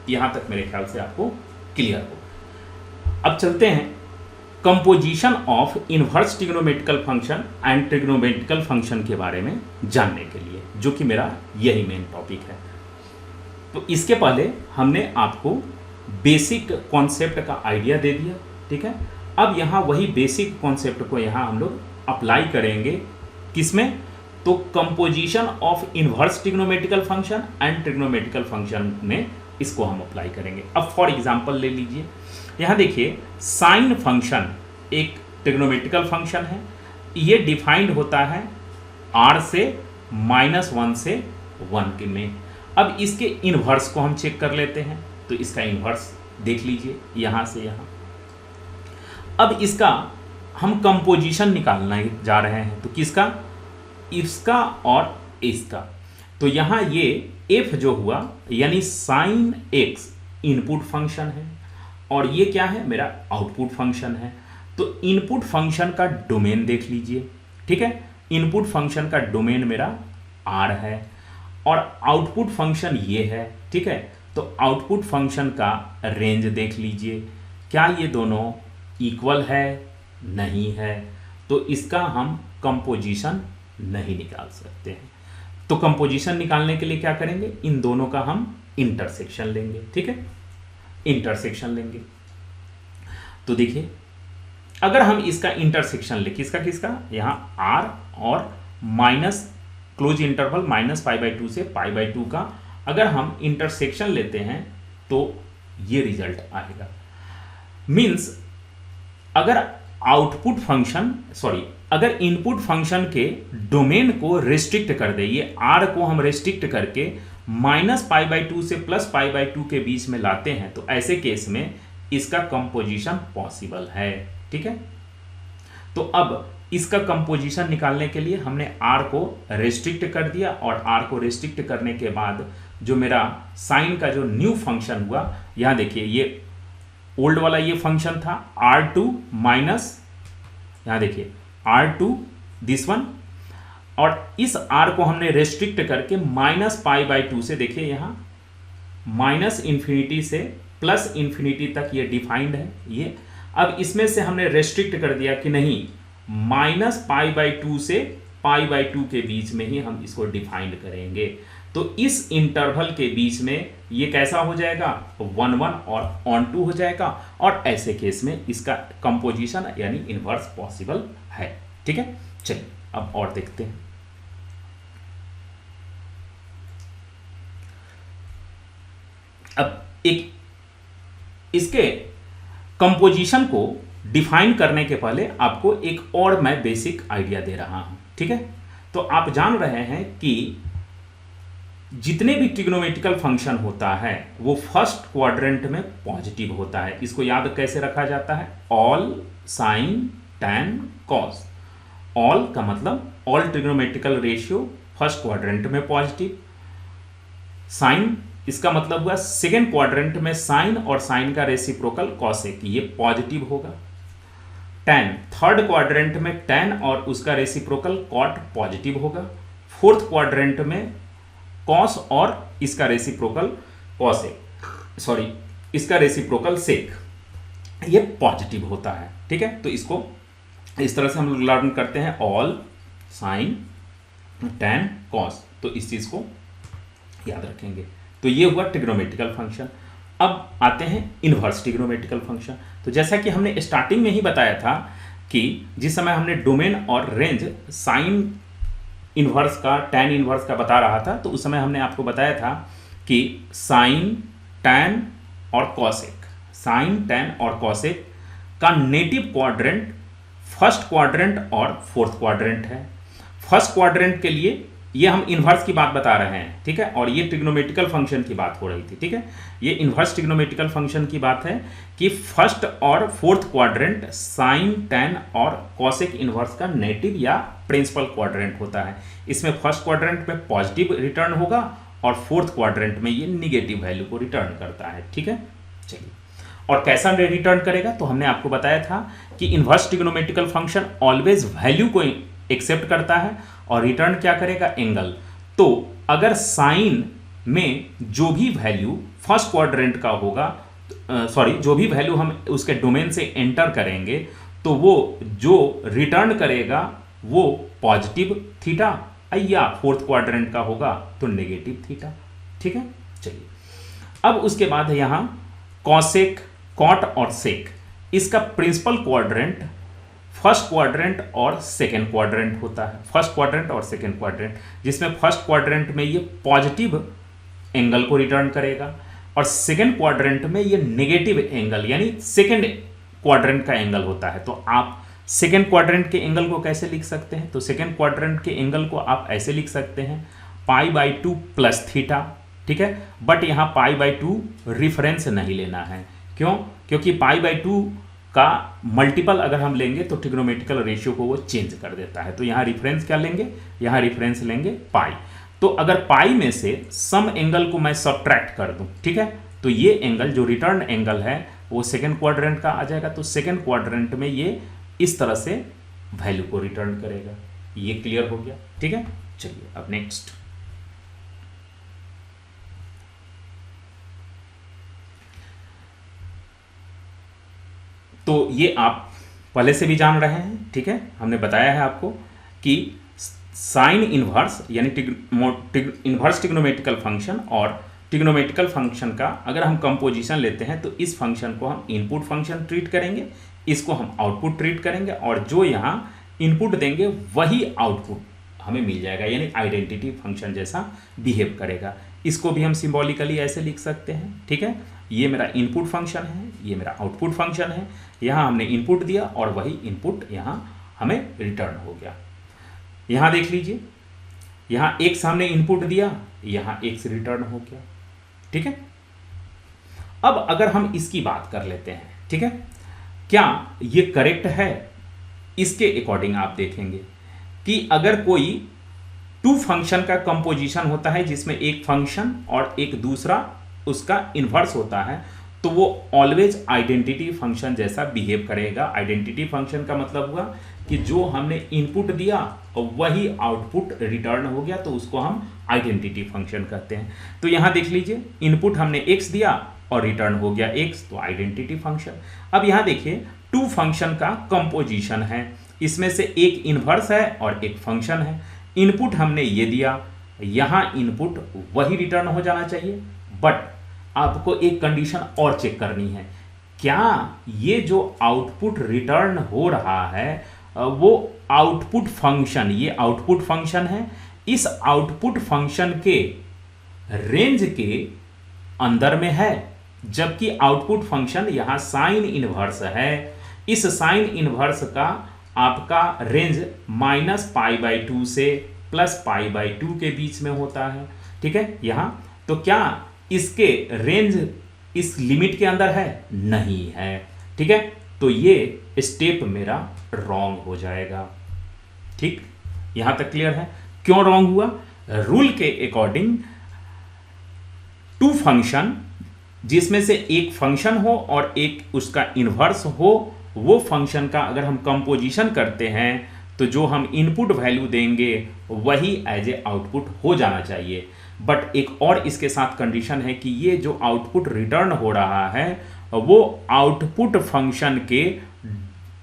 यहां तक मेरे ख्याल से आपको क्लियर हो। अब चलते हैं composition of inverse trigonometrical function and trigonometrical function के बारे में जानने के लिए, जो कि मेरा यही मेन टॉपिक है। तो इसके पहले हमने आपको बेसिक कॉन्सेप्ट का आइडिया दे दिया, ठीक है। अब यहाँ वही बेसिक कॉन्सेप्ट को यहाँ हम लोग अप्लाई करेंगे, किसमें? तो composition of inverse trigonometrical function and trigonometrical function में इसको हम अप्लाई करेंगे। अब फॉर एग्जांपल ले लीजिए, यहाँ देखिए साइन फंक्शन एक ट्रिग्नोमेट्रिकल फंक्शन है। ये डिफाइंड होता है R से -1 से 1 के में। अब इसके इनवर्स को हम चेक कर लेते हैं, तो इसका इनवर्स देख लीजिए यहाँ से यहाँ। अब इसका हम कंपोजिशन निकालने जा रहे हैं, तो किसका? इसका और इसका। तो यहाँ ये F जो हुआ यानी साइन X इनपुट फंक्शन है और ये क्या है? मेरा आउटपुट फंक्शन है। तो इनपुट फंक्शन का डोमेन देख लीजिए, ठीक है। इनपुट फंक्शन का डोमेन मेरा R है और आउटपुट फंक्शन ये है, ठीक है। तो आउटपुट फंक्शन का रेंज देख लीजिए, क्या ये दोनों इक्वल है? नहीं है। तो इसका हम कंपोजिशन नहीं निकाल सकते हैं। तो कंपोजिशन निकालने के लिए क्या करेंगे? इन दोनों का हम इंटरसेक्शन लेंगे, ठीक है। इंटरसेक्शन लेंगे तो देखिए, अगर हम इसका इंटरसेक्शन ले, किसका किसका? यहाँ R और क्लोज इंटरवल -π/2 से π/2 का अगर हम इंटरसेक्शन लेते हैं तो ये रिजल्ट आएगा। मीन्स अगर अगर इनपुट फंक्शन के डोमेन को रेस्ट्रिक्ट कर दे, ये आर को हम रेस्ट्रिक्ट करके -π/2 से +π/2 के बीच में लाते हैं, तो ऐसे केस में इसका कंपोजिशन पॉसिबल है। ठीक है, तो अब इसका कंपोजिशन निकालने के लिए हमने आर को रेस्ट्रिक्ट कर दिया, और आर को रेस्ट्रिक्ट करने के बाद जो मेरा साइन का जो न्यू फंक्शन हुआ, यहां देखिए ये ओल्ड वाला ये फंक्शन था R2 माइनस, यहां देखिए R2 दिस वन, और इस R को हमने रेस्ट्रिक्ट करके -π/2 से, देखिए यहां -∞ से +∞ तक ये डिफाइंड है ये। अब इसमें से हमने रेस्ट्रिक्ट कर दिया कि नहीं, -π/2 से π/2 के बीच में ही हम इसको डिफाइंड करेंगे। तो इस इंटरवल के बीच में ये कैसा हो जाएगा, 1 1 और ऑन 2 हो जाएगा, और ऐसे केस में इसका कंपोजिशन यानी इनवर्स पॉसिबल है। ठीक है, चलिए अब और देखते हैं। अब एक इसके कंपोजिशन को डिफाइन करने के पहले आपको एक और मैं बेसिक आइडिया दे रहा हूं। ठीक है, तो आप जान रहे हैं कि जितने भी ट्रिग्नोमेट्रिकल फंक्शन होता है वो फर्स्ट क्वाड्रेंट में पॉजिटिव होता है। इसको याद कैसे रखा जाता है, all sign tan cos. All का मतलब all trigonometrical ratio first quadrant में पॉजिटिव। साइन इसका मतलब हुआ सेकेंड क्वाड्रेंट में साइन और साइन का रेसिप्रोकल कॉसेक, ये पॉजिटिव होगा। टैन थर्ड क्वाड्रेंट में टैन और उसका रेसिप्रोकल कॉट पॉजिटिव होगा। फोर्थ क्वाड्रेंट में कॉस और इसका रेसिप्रोकल कॉसेक, इसका रेसिप्रोकल सेक, ये पॉजिटिव होता है। ठीक है, तो इसको इस तरह से हम लोग लर्न करते हैं, ऑल साइन टैन कॉस, तो इस चीज को याद रखेंगे। तो ये हुआ ट्रिग्नोमेट्रिकल फंक्शन। अब आते हैं इनवर्स ट्रिग्नोमेट्रिकल फंक्शन। तो जैसा कि हमने स्टार्टिंग में ही बताया था कि जिस समय हमने डोमेन और रेंज साइन इनवर्स का टैन इनवर्स का बता रहा था, तो उस समय हमने आपको बताया था कि साइन टैन और कॉसेक, साइन टैन और कॉसेक का नेटिव क्वाड्रेंट फर्स्ट क्वाड्रेंट और फोर्थ क्वाड्रेंट है। फर्स्ट क्वाड्रेंट के लिए ये हम इनवर्स की बात बता रहे हैं। ठीक है, और ये ट्रिग्नोमेट्रिकल फंक्शन की बात हो रही थी। ठीक है, ये इनवर्स ट्रिग्नोमेट्रिकल फंक्शन की बात है कि फर्स्ट और फोर्थ क्वाड्रेंट साइन टैन और कॉसेक इनवर्स का नेटिव या प्रिंसिपल क्वाड्रेंट होता है। इसमें फर्स्ट क्वाड्रेंट में पॉजिटिव रिटर्न होगा और फोर्थ क्वाड्रेंट में ये निगेटिव वैल्यू को रिटर्न करता है। ठीक है, चलिए, और कैसा रिटर्न करेगा, तो हमने आपको बताया था कि inverse trigonometrical function always value को एक्सेप्ट करता है और रिटर्न क्या करेगा, एंगल। तो अगर साइन में जो भी वैल्यू फर्स्ट क्वाड्रेंट का होगा, जो भी वैल्यू हम उसके डोमेन से एंटर करेंगे, तो वो जो रिटर्न करेगा वो पॉजिटिव थीटा, या फोर्थ क्वाड्रेंट का होगा तो नेगेटिव थीटा। ठीक है, चलिए, अब उसके बाद है यहां कॉसेक, कॉट और सेक, इसका प्रिंसिपल क्वाड्रेंट फर्स्ट क्वाड्रेंट और सेकेंड क्वाड्रेंट होता है। फर्स्ट क्वाड्रेंट और सेकेंड क्वाड्रेंट, जिसमें फर्स्ट क्वाड्रेंट में ये पॉजिटिव एंगल को रिटर्न करेगा और सेकेंड क्वाड्रेंट में ये नेगेटिव एंगल यानी सेकेंड क्वाड्रेंट का एंगल होता है। तो आप सेकेंड क्वाड्रेंट के एंगल को कैसे लिख सकते हैं, तो सेकेंड क्वाड्रेंट के एंगल को आप ऐसे लिख सकते हैं π/2 प्लस थीटा। ठीक है, बट यहाँ π/2 रिफरेंस नहीं लेना है। क्यों, क्योंकि π/2 का मल्टीपल अगर हम लेंगे तो ट्रिग्नोमेट्रिकल रेशियो को वो चेंज कर देता है। तो यहाँ रेफरेंस क्या लेंगे, यहाँ रेफरेंस लेंगे पाई। तो अगर पाई में से सम एंगल को मैं सब्ट्रैक्ट कर दूं, ठीक है, तो ये एंगल जो रिटर्न एंगल है वो सेकेंड क्वाड्रेंट का आ जाएगा। तो सेकेंड क्वाड्रेंट में ये इस तरह से वैल्यू को रिटर्न करेगा। ये क्लियर हो गया। ठीक है, चलिए अब नेक्स्ट। तो ये आप पहले से भी जान रहे हैं। ठीक है, हमने बताया है आपको कि साइन इनवर्स यानी इनवर्स ट्रिग्नोमेट्रिकल फंक्शन और ट्रिग्नोमेट्रिकल फंक्शन का अगर हम कंपोजिशन लेते हैं तो इस फंक्शन को हम इनपुट फंक्शन ट्रीट करेंगे, इसको हम आउटपुट ट्रीट करेंगे, और जो यहाँ इनपुट देंगे वही आउटपुट हमें मिल जाएगा, यानी आइडेंटिटी फंक्शन जैसा बिहेव करेगा। इसको भी हम सिंबॉलिकली ऐसे लिख सकते हैं, ठीक है। ये मेरा इनपुट फंक्शन है, ये मेरा आउटपुट फंक्शन है। यहाँ हमने इनपुट दिया और वही इनपुट यहाँ हमें रिटर्न हो गया। यहाँ देख लीजिए, यहाँ x हमने इनपुट दिया, यहाँ x रिटर्न हो गया, ठीक है। अब अगर हम इसकी बात कर लेते हैं, ठीक है, क्या ये करेक्ट है, इसके अकॉर्डिंग आप देखेंगे कि अगर कोई टू फंक्शन का कंपोजिशन होता है जिसमें एक फंक्शन और एक दूसरा उसका इन्वर्स होता है, तो वो ऑलवेज आइडेंटिटी फंक्शन जैसा बिहेव करेगा। आइडेंटिटी फंक्शन का मतलब हुआ कि जो हमने इनपुट दिया और वही आउटपुट रिटर्न हो गया, तो उसको हम आइडेंटिटी फंक्शन कहते हैं। तो यहाँ देख लीजिए, इनपुट हमने x दिया और रिटर्न हो गया x, तो आइडेंटिटी फंक्शन। अब यहाँ देखिए, टू फंक्शन का कंपोजिशन है, इसमें से एक इन्वर्स है और एक फंक्शन है। इनपुट हमने ये दिया, यहाँ इनपुट वही रिटर्न हो जाना चाहिए, बट आपको एक कंडीशन और चेक करनी है, क्या ये जो आउटपुट रिटर्न हो रहा है वो आउटपुट फंक्शन, ये आउटपुट फंक्शन है, इस आउटपुट फंक्शन के रेंज के अंदर में है, जबकि आउटपुट फंक्शन यहाँ साइन इनवर्स है। इस साइन इनवर्स का आपका रेंज -π/2 से +π/2 के बीच में होता है, ठीक है। यहाँ तो क्या इसके रेंज इस लिमिट के अंदर है? नहीं है, ठीक है। तो ये स्टेप मेरा रॉन्ग हो जाएगा, ठीक। यहां तक क्लियर है? क्यों रॉन्ग हुआ? रूल के अकॉर्डिंग टू फंक्शन जिसमें से एक फंक्शन हो और एक उसका इन्वर्स हो, वो फंक्शन का अगर हम कंपोजिशन करते हैं तो जो हम इनपुट वैल्यू देंगे वही एज ए आउटपुट हो जाना चाहिए। बट एक और इसके साथ कंडीशन है कि ये जो आउटपुट रिटर्न हो रहा है वो आउटपुट फंक्शन के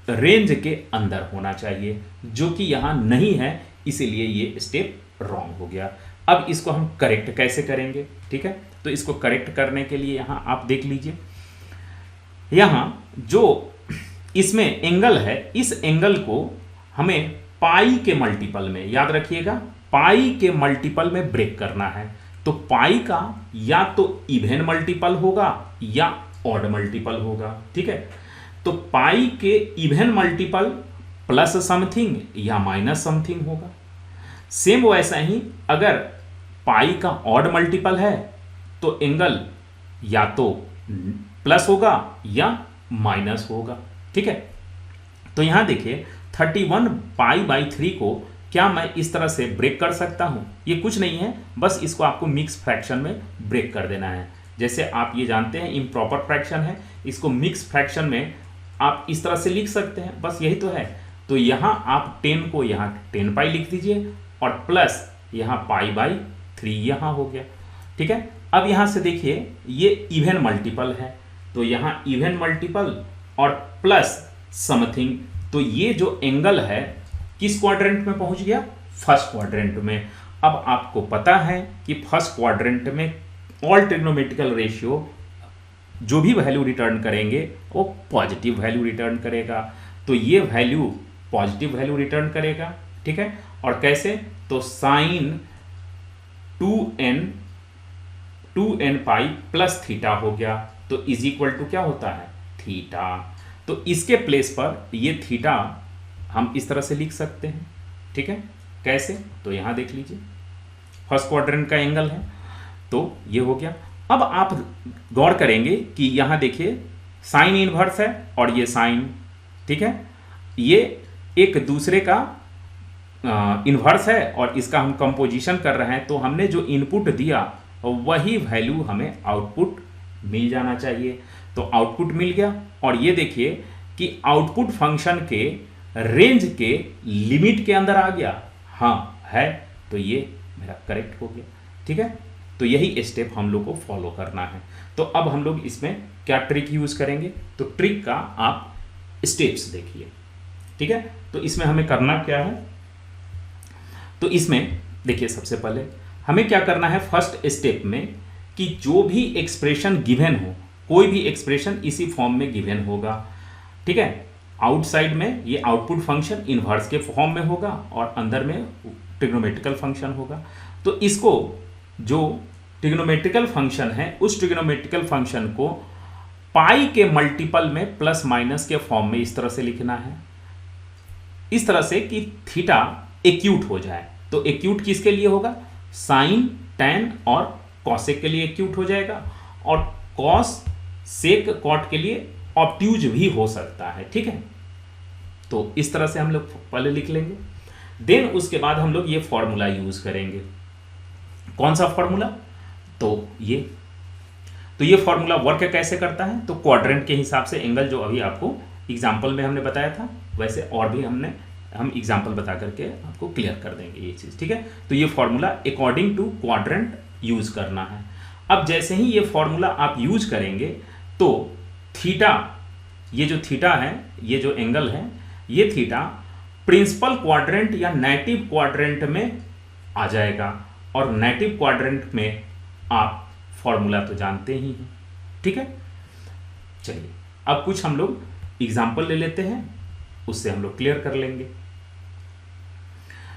रेंज के अंदर होना चाहिए, जो कि यहाँ नहीं है, इसीलिए ये स्टेप रॉन्ग हो गया। अब इसको हम करेक्ट कैसे करेंगे, ठीक है। तो इसको करेक्ट करने के लिए यहाँ आप देख लीजिए, यहाँ जो इसमें एंगल है, इस एंगल को हमें पाई के मल्टीपल में, याद रखिएगा, पाई के मल्टीपल में ब्रेक करना है। तो पाई का या तो इवन मल्टीपल होगा या ऑड मल्टीपल होगा, ठीक है। तो पाई के इवन मल्टीपल प्लस समथिंग या माइनस समथिंग होगा। सेम वैसा ही अगर पाई का ऑड मल्टीपल है तो एंगल या तो प्लस होगा या माइनस होगा, ठीक है। तो यहां देखिए 31π/3 को क्या मैं इस तरह से ब्रेक कर सकता हूं? ये कुछ नहीं है, बस इसको आपको मिक्स फ्रैक्शन में ब्रेक कर देना है। जैसे आप ये जानते हैं इम्प्रॉपर फ्रैक्शन है, इसको मिक्स फ्रैक्शन में आप इस तरह से लिख सकते हैं, बस यही तो है। तो यहाँ आप 10 को यहाँ 10π लिख दीजिए और प्लस यहाँ π/3 यहाँ हो गया, ठीक है। अब यहाँ से देखिए ये इवन मल्टीपल है, तो यहाँ इवन मल्टीपल और प्लस समथिंग, तो ये जो एंगल है किस क्वाड्रेंट में पहुंच गया? फर्स्ट क्वाड्रेंट में। अब आपको पता है कि फर्स्ट क्वाड्रेंट में ऑल ट्रिग्नोमेट्रिकल रेशियो जो भी वैल्यू रिटर्न करेंगे वो पॉजिटिव वैल्यू रिटर्न करेगा, तो ये वैल्यू पॉजिटिव वैल्यू रिटर्न करेगा, ठीक है। और कैसे? तो साइन 2nπ प्लस थीटा हो गया, तो इज इक्वल टू क्या होता है? थीटा। तो इसके प्लेस पर ये थीटा हम इस तरह से लिख सकते हैं, ठीक है। कैसे? तो यहां देख लीजिए, फर्स्ट क्वाड्रेंट का एंगल है, तो ये हो गया। अब आप गौर करेंगे कि यहां देखिए साइन इनवर्स है और ये साइन, ठीक है, ये एक दूसरे का इनवर्स है और इसका हम कंपोजिशन कर रहे हैं, तो हमने जो इनपुट दिया वही वैल्यू हमें आउटपुट मिल जाना चाहिए। तो आउटपुट मिल गया और ये देखिए कि आउटपुट फंक्शन के रेंज के लिमिट के अंदर आ गया, हाँ है, तो ये मेरा करेक्ट हो गया, ठीक है। तो यही स्टेप हम लोग को फॉलो करना है। तो अब हम लोग इसमें क्या ट्रिक यूज करेंगे? तो ट्रिक का आप स्टेप्स देखिए, ठीक है। तो इसमें हमें करना क्या है? तो इसमें देखिए सबसे पहले हमें क्या करना है फर्स्ट स्टेप में, कि जो भी एक्सप्रेशन गिवन हो, कोई भी एक्सप्रेशन इसी फॉर्म में गिवन होगा, ठीक है। आउटसाइड में ये आउटपुट फंक्शन इनवर्स के फॉर्म में होगा और अंदर में ट्रिग्नोमेट्रिकल फंक्शन होगा। तो इसको जो ट्रिग्नोमेट्रिकल फंक्शन है उस ट्रिग्नोमेट्रिकल फंक्शन को पाई के मल्टीपल में प्लस माइनस के फॉर्म में इस तरह से लिखना है, इस तरह से कि थीटा एक्यूट हो जाए। तो एक्यूट किसके लिए होगा? साइन, टैन और कॉसेक के लिए एक्यूट हो जाएगा, और कॉस, सेक, कॉट के लिए ऑब्ट्यूज भी हो सकता है। ठीक है, तो इस तरह से हम लोग पहले लिख लेंगे। देन उसके बाद हम लोग ये फॉर्मूला यूज करेंगे। कौन सा फॉर्मूला? तो ये फॉर्मूला वर्क कैसे करता है? तो क्वाड्रेंट के हिसाब से एंगल, जो अभी आपको एग्जाम्पल में हमने बताया था, वैसे और भी हम एग्जाम्पल बता करके आपको क्लियर कर देंगे ये चीज़। ठीक है, तो ये formula according to quadrant use करना है। अब जैसे ही ये फॉर्मूला आप यूज करेंगे तो थीटा, ये जो थीटा है, ये जो एंगल है, ये थीटा प्रिंसिपल क्वाड्रेंट या नेटिव क्वाड्रेंट में आ जाएगा, और नेटिव क्वाड्रेंट में आप फॉर्मूला तो जानते ही हैं। ठीक है, चलिए अब कुछ हम लोग एग्जाम्पल ले लेते हैं, उससे हम लोग क्लियर कर लेंगे।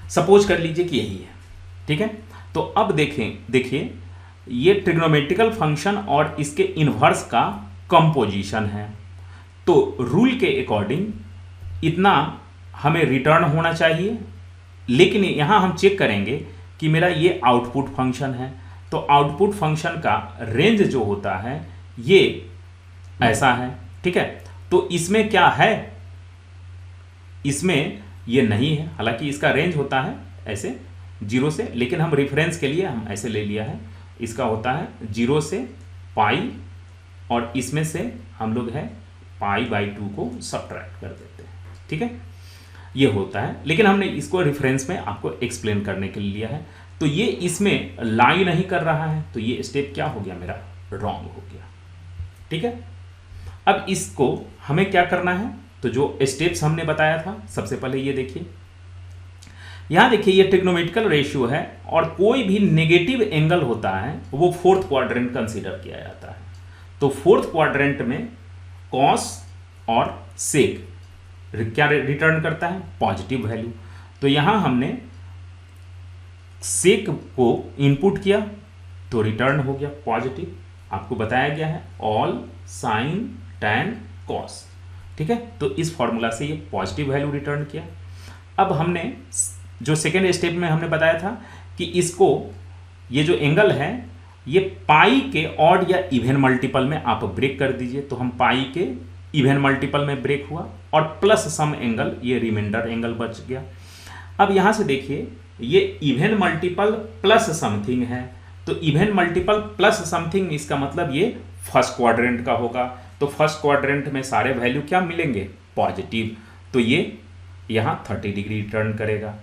सपोज कर लीजिए कि यही है। ठीक है, तो अब देखिए ये ट्रिग्नोमेट्रिकल फंक्शन और इसके इन्वर्स का कंपोजिशन है। तो रूल के अकॉर्डिंग इतना हमें रिटर्न होना चाहिए, लेकिन यहां हम चेक करेंगे कि मेरा ये आउटपुट फंक्शन है। तो आउटपुट फंक्शन का रेंज जो होता है ये ऐसा है। ठीक है, तो इसमें क्या है? इसमें ये नहीं है, हालांकि इसका रेंज होता है ऐसे 0 से, लेकिन हम रेफरेंस के लिए हम ऐसे ले लिया है। इसका होता है 0 से पाई, और इसमें से हम लोग है π/2 को सब्ट्रैक्ट कर देते हैं। ठीक है, ये होता है, लेकिन हमने इसको रेफरेंस में आपको एक्सप्लेन करने के लिए लिया है। तो ये इसमें लाई नहीं कर रहा है, तो ये स्टेप क्या हो गया? मेरा रॉन्ग हो गया। ठीक है, अब इसको हमें क्या करना है? तो जो स्टेप्स हमने बताया था, सबसे पहले ये देखिए, यहां देखिए ये ट्रिग्नोमेट्रिकल रेशियो है, और कोई भी नेगेटिव एंगल होता है वो फोर्थ क्वाड्रेंट कंसीडर किया जाता है। तो फोर्थ क्वाड्रेंट में कॉस और सेक क्या रिटर्न करता है? Positive value. तो यहां हमने सेक को इनपुट किया तो रिटर्न हो गया पॉजिटिव। आपको बताया गया है ऑल साइन, टैन, कॉस। ठीक है, तो इस फॉर्मूला से ये पॉजिटिव वैल्यू रिटर्न किया। अब हमने जो सेकेंड स्टेप में हमने बताया था कि इसको, ये जो एंगल है ये पाई के ऑड या इवन मल्टीपल में आप ब्रेक कर दीजिए। तो हम पाई के इवन मल्टीपल में ब्रेक हुआ, और प्लस सम एंगल, ये रिमाइंडर एंगल बच गया। अब यहां से देखिए ये इवन मल्टीपल प्लस समथिंग है, तो इवन मल्टीपल प्लस समथिंग, इसका मतलब ये फर्स्ट क्वाड्रेंट का होगा। तो फर्स्ट क्वाड्रेंट में सारे वैल्यू क्या मिलेंगे? पॉजिटिव। तो ये यहाँ 30 डिग्री रिटर्न करेगा।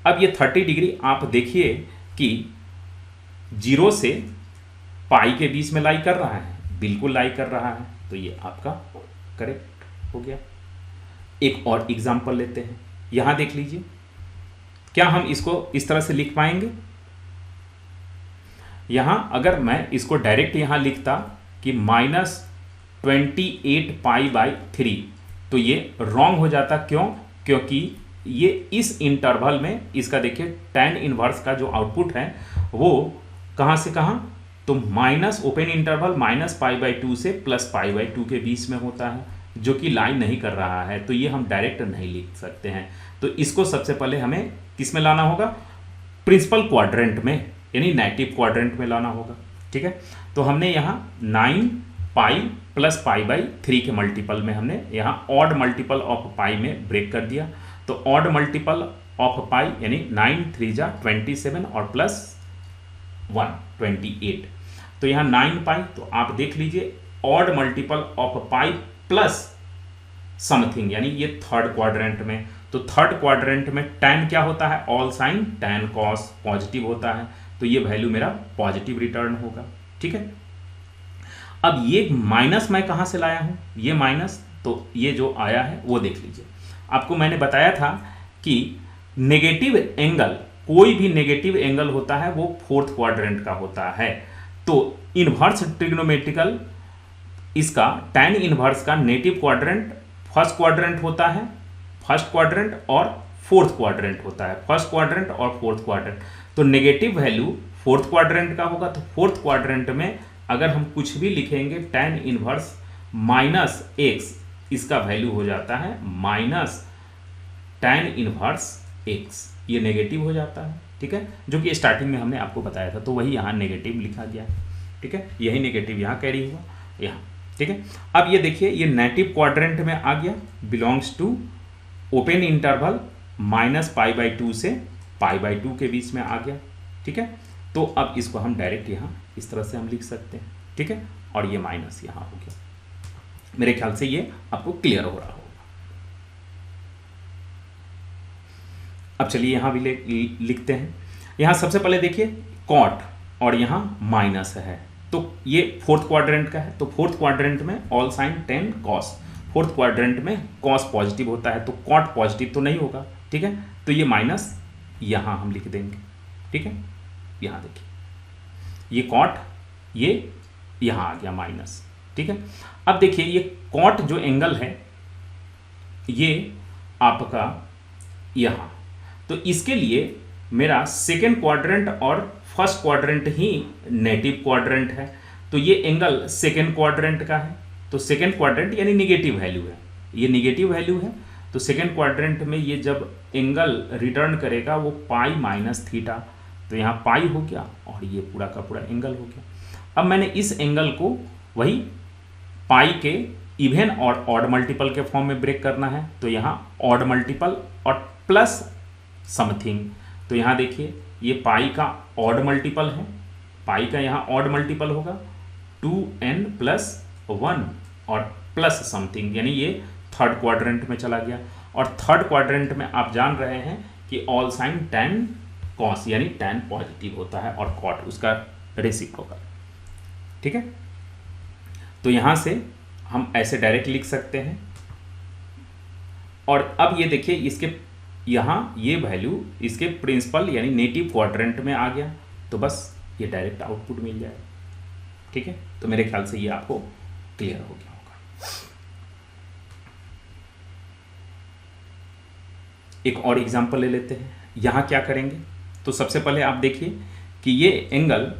अब ये 30 डिग्री आप देखिए कि 0 से पाई के बीच में लाई कर रहा है, बिल्कुल लाई कर रहा है, तो ये आपका करेक्ट हो गया। एक और एग्जांपल लेते हैं, यहां देख लीजिए, क्या हम इसको इस तरह से लिख पाएंगे? यहां अगर मैं इसको डायरेक्ट यहां लिखता कि -28 π/3, तो ये रॉन्ग हो जाता। क्यों? क्योंकि ये इस इंटरवल में इसका देखिए tan इनवर्स का जो आउटपुट है वो कहां से कहां? तो माइनस ओपन इंटरवल -π/2 से +π/2 के बीच में होता है, जो कि लाइन नहीं कर रहा है। तो ये हम डायरेक्ट नहीं लिख सकते हैं। तो इसको सबसे पहले हमें किस में लाना होगा? प्रिंसिपल क्वाड्रेंट में, यानी नेटिव क्वाड्रेंट में लाना होगा। ठीक है, तो हमने यहाँ 9 पाई प्लस π/3 के मल्टीपल में हमने यहाँ ऑड मल्टीपल ऑफ पाई में ब्रेक कर दिया। तो ऑड मल्टीपल ऑफ पाई यानी 9 3 जा 27 और प्लस 1 28। तो यहाँ 9 पाई, तो आप देख लीजिए odd multiple of pi plus something, यानी ये थर्ड क्वाड्रेंट में। तो थर्ड क्वाड्रेंट में tan क्या होता है? All sine tan cos positive होता है, तो ये वैल्यू मेरा पॉजिटिव रिटर्न होगा। ठीक है, अब ये माइनस मैं कहां से लाया हूं? ये माइनस, तो ये जो आया है वो देख लीजिए। आपको मैंने बताया था कि नेगेटिव एंगल, कोई भी नेगेटिव एंगल होता है वो फोर्थ क्वाड्रेंट का होता है। तो इन्वर्स ट्रिग्नोमेट्रिकल, इसका tan इन्वर्स का नेटिव क्वाड्रेंट फर्स्ट क्वाड्रेंट होता है, फर्स्ट क्वाड्रेंट और फोर्थ क्वाड्रेंट होता है, फर्स्ट क्वाड्रेंट और फोर्थ क्वाड्रेंट। तो नेगेटिव वैल्यू फोर्थ क्वाड्रेंट का होगा, तो फोर्थ क्वाड्रेंट में अगर हम कुछ भी लिखेंगे tan इनवर्स माइनस एक्स, इसका वैल्यू हो जाता है माइनस tan इनवर्स एक्स, ये नेगेटिव हो जाता है, ठीक है, जो कि स्टार्टिंग में हमने आपको बताया था। तो वही यहाँ नेगेटिव लिखा गया है, ठीक है, यही नेगेटिव यहाँ कैरी हुआ यहाँ, ठीक है। अब ये देखिए ये नेगेटिव क्वाड्रेंट में आ गया, बिलोंग्स टू ओपन इंटरवल -π/2 से π/2 के बीच में आ गया, ठीक है। तो अब इसको हम डायरेक्ट यहाँ इस तरह से हम लिख सकते हैं, ठीक है, और ये माइनस यहाँ हो गया। मेरे ख्याल से ये आपको क्लियर हो रहा होगा। अब चलिए यहाँ भी लिखते हैं। यहाँ सबसे पहले देखिए कॉट और यहाँ माइनस है, तो ये फोर्थ क्वाड्रेंट का है, तो फोर्थ क्वाड्रेंट में all sine tan cos, fourth quadrant में cos पॉजिटिव होता है, तो कॉट पॉजिटिव तो नहीं होगा, ठीक है, तो ये माइनस यहाँ हम लिख देंगे, ठीक है। यहाँ देखिए ये कॉट, ये यहाँ आ गया माइनस, ठीक है। अब देखिए ये कॉट जो एंगल है ये आपका यहाँ, तो इसके लिए मेरा सेकेंड क्वाड्रेंट और फर्स्ट क्वाड्रेंट ही नेगेटिव क्वाड्रेंट है, तो ये एंगल सेकेंड क्वाड्रेंट का है, तो सेकेंड क्वाड्रेंट यानी निगेटिव वैल्यू है, ये निगेटिव वैल्यू है, तो सेकेंड क्वाड्रेंट में ये जब एंगल रिटर्न करेगा वो पाई माइनस थीटा, तो यहाँ पाई हो गया और ये पूरा का पूरा एंगल हो गया। अब मैंने इस एंगल को वही पाई के इवन और ऑड मल्टीपल के फॉर्म में ब्रेक करना है, तो यहाँ ऑड मल्टीपल और प्लस समथिंग, तो यहाँ देखिए ये पाई का ऑड मल्टीपल है, पाई का यहाँ ऑड मल्टीपल होगा 2n + 1 और प्लस समथिंग, यानी ये थर्ड क्वाड्रेंट में चला गया। और थर्ड क्वाड्रेंट में आप जान रहे हैं कि ऑल साइन tan cos यानी tan पॉजिटिव होता है और cot उसका रेसिप्रोकल, ठीक है। तो यहाँ से हम ऐसे डायरेक्ट लिख सकते हैं। और अब ये देखिए इसके यहाँ ये वैल्यू इसके प्रिंसिपल यानी नेगेटिव क्वाड्रेंट में आ गया, तो बस ये डायरेक्ट आउटपुट मिल जाएगा, ठीक है। तो मेरे ख्याल से ये आपको क्लियर हो गया होगा। एक और एग्जांपल ले लेते हैं। यहाँ क्या करेंगे, तो सबसे पहले आप देखिए कि ये एंगल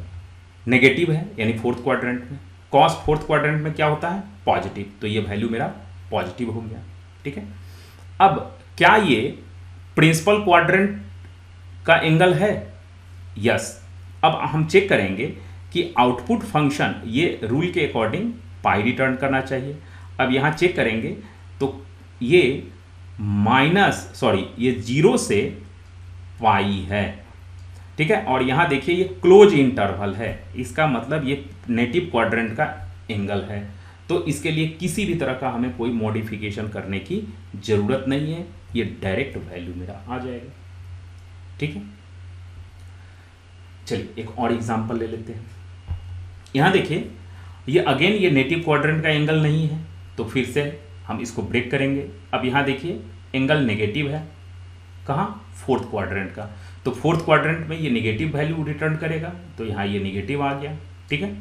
नेगेटिव है यानी फोर्थ क्वाड्रेंट में, कॉस फोर्थ क्वाड्रेंट में क्या होता है पॉजिटिव, तो ये वैल्यू मेरा पॉजिटिव हो गया, ठीक है। अब क्या ये प्रिंसिपल क्वाड्रेंट का एंगल है? यस। अब हम चेक करेंगे कि आउटपुट फंक्शन ये रूल के अकॉर्डिंग पाई रिटर्न करना चाहिए। अब यहाँ चेक करेंगे तो ये ये 0 से पाई है, ठीक है। और यहाँ देखिए ये क्लोज इंटरवल है, इसका मतलब ये नेगेटिव क्वाड्रेंट का एंगल है, तो इसके लिए किसी भी तरह का हमें कोई मॉडिफिकेशन करने की ज़रूरत नहीं है, ये डायरेक्ट वैल्यू मेरा आ जाएगा, ठीक है। चलिए एक और एग्जांपल ले लेते हैं। यहाँ देखिए ये अगेन ये नेगेटिव क्वाड्रेंट का एंगल नहीं है, तो फिर से हम इसको ब्रेक करेंगे। अब यहाँ देखिए एंगल नेगेटिव है, कहाँ फोर्थ क्वाड्रेंट का, तो फोर्थ क्वाड्रेंट में ये नेगेटिव वैल्यू रिटर्न करेगा, तो यहाँ ये नेगेटिव आ गया, ठीक है।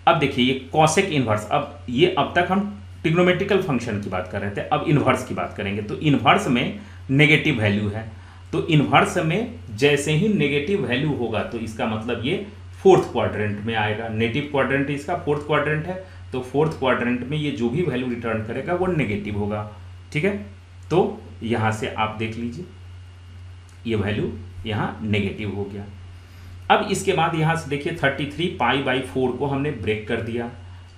अब देखिए ये कॉसेक इन्वर्स, अब ये अब तक हम ट्रिग्नोमेट्रिकल फंक्शन की बात कर रहे थे, अब इन्वर्स की बात करेंगे। तो इन्वर्स में नेगेटिव वैल्यू है, तो इन्वर्स में जैसे ही नेगेटिव वैल्यू होगा तो इसका मतलब ये फोर्थ क्वाड्रेंट में आएगा, नेगेटिव क्वाड्रेंट इसका फोर्थ क्वाड्रेंट है, तो फोर्थ क्वाड्रेंट में ये जो भी वैल्यू रिटर्न करेगा वो नेगेटिव होगा, ठीक है। तो यहाँ से आप देख लीजिए ये वैल्यू यहाँ नेगेटिव हो गया। अब इसके बाद यहाँ से देखिए 33 π/4 को हमने ब्रेक कर दिया,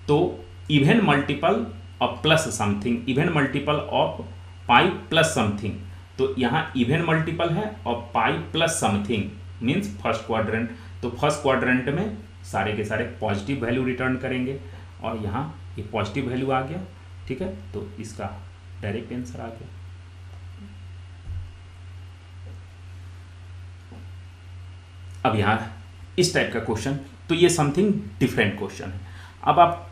तो even multiple of plus something, even multiple of pi plus something, तो यहाँ इवन मल्टीपल है और पाई plus something means first quadrant, तो फर्स्ट क्वाड्रेंट में सारे के सारे पॉजिटिव वैल्यू रिटर्न करेंगे और यहाँ ये पॉजिटिव वैल्यू आ गया, ठीक है। तो इसका डायरेक्ट आंसर आ गया। अब यहाँ इस टाइप का क्वेश्चन, तो ये समथिंग डिफरेंट क्वेश्चन है। अब आप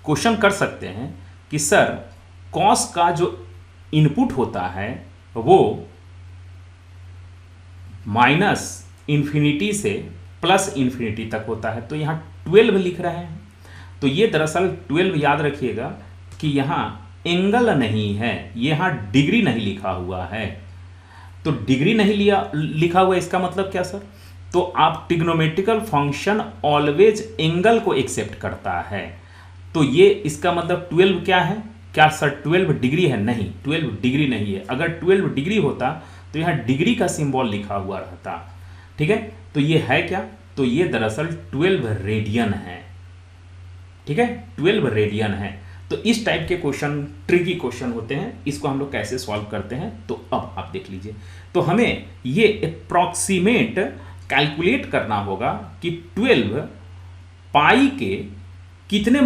क्वेश्चन कर सकते हैं कि सर कॉस का जो इनपुट होता है वो -∞ से +∞ तक होता है, तो यहाँ 12 लिख रहे हैं, तो ये दरअसल 12 याद रखिएगा कि यहाँ एंगल नहीं है, यहाँ डिग्री नहीं लिखा हुआ है, तो डिग्री नहीं लिया लिखा हुआ, इसका मतलब क्या सर? तो आप ट्रिग्नोमेट्रिकल फंक्शन ऑलवेज एंगल को एक्सेप्ट करता है, तो ये इसका मतलब 12 क्या है? क्या सर 12 डिग्री है? नहीं, 12 डिग्री नहीं है। अगर 12 डिग्री होता तो यहाँ डिग्री का सिंबल लिखा हुआ रहता, ठीक है। तो ये है क्या? तो ये दरअसल 12 रेडियन है, ठीक है, 12 रेडियन है। तो इस टाइप के क्वेश्चन ट्रिकी क्वेश्चन होते हैं, इसको हम लोग कैसे सॉल्व करते हैं तो अब आप देख लीजिए। तो हमें ये अप्रॉक्सीमेट कैलकुलेट करना होगा कि 12 पाई के कितने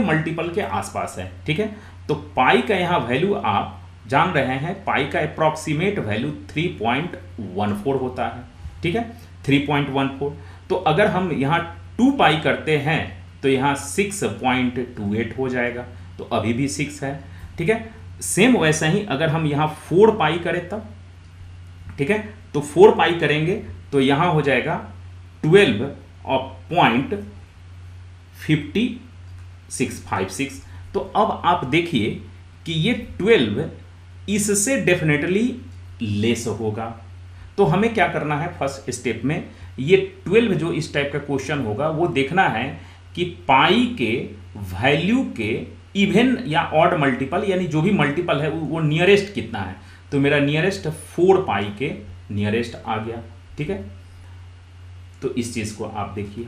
मल्टीपल के आसपास है, ठीक है। तो पाई का यहाँ वैल्यू आप जान रहे हैं, पाई का अप्रॉक्सीमेट वैल्यू 3.14 होता है, ठीक है, 3.14। तो अगर हम यहाँ 2 पाई करते हैं तो यहाँ 6.28 हो जाएगा, तो अभी भी 6 है, ठीक है। सेम वैसा ही अगर हम यहाँ 4 पाई करें तब, ठीक है, तो 4 पाई करेंगे तो यहाँ हो जाएगा 12.5656। तो अब आप देखिए कि ये 12 इससे डेफिनेटली लेस होगा। तो हमें क्या करना है, फर्स्ट स्टेप में ये 12 जो इस टाइप का क्वेश्चन होगा वो देखना है कि पाई के वैल्यू के इवन या ऑड मल्टीपल, यानी जो भी मल्टीपल है वो नियरेस्ट कितना है। तो मेरा नियरेस्ट 4 पाई के नियरेस्ट आ गया, ठीक है। तो इस चीज को आप देखिए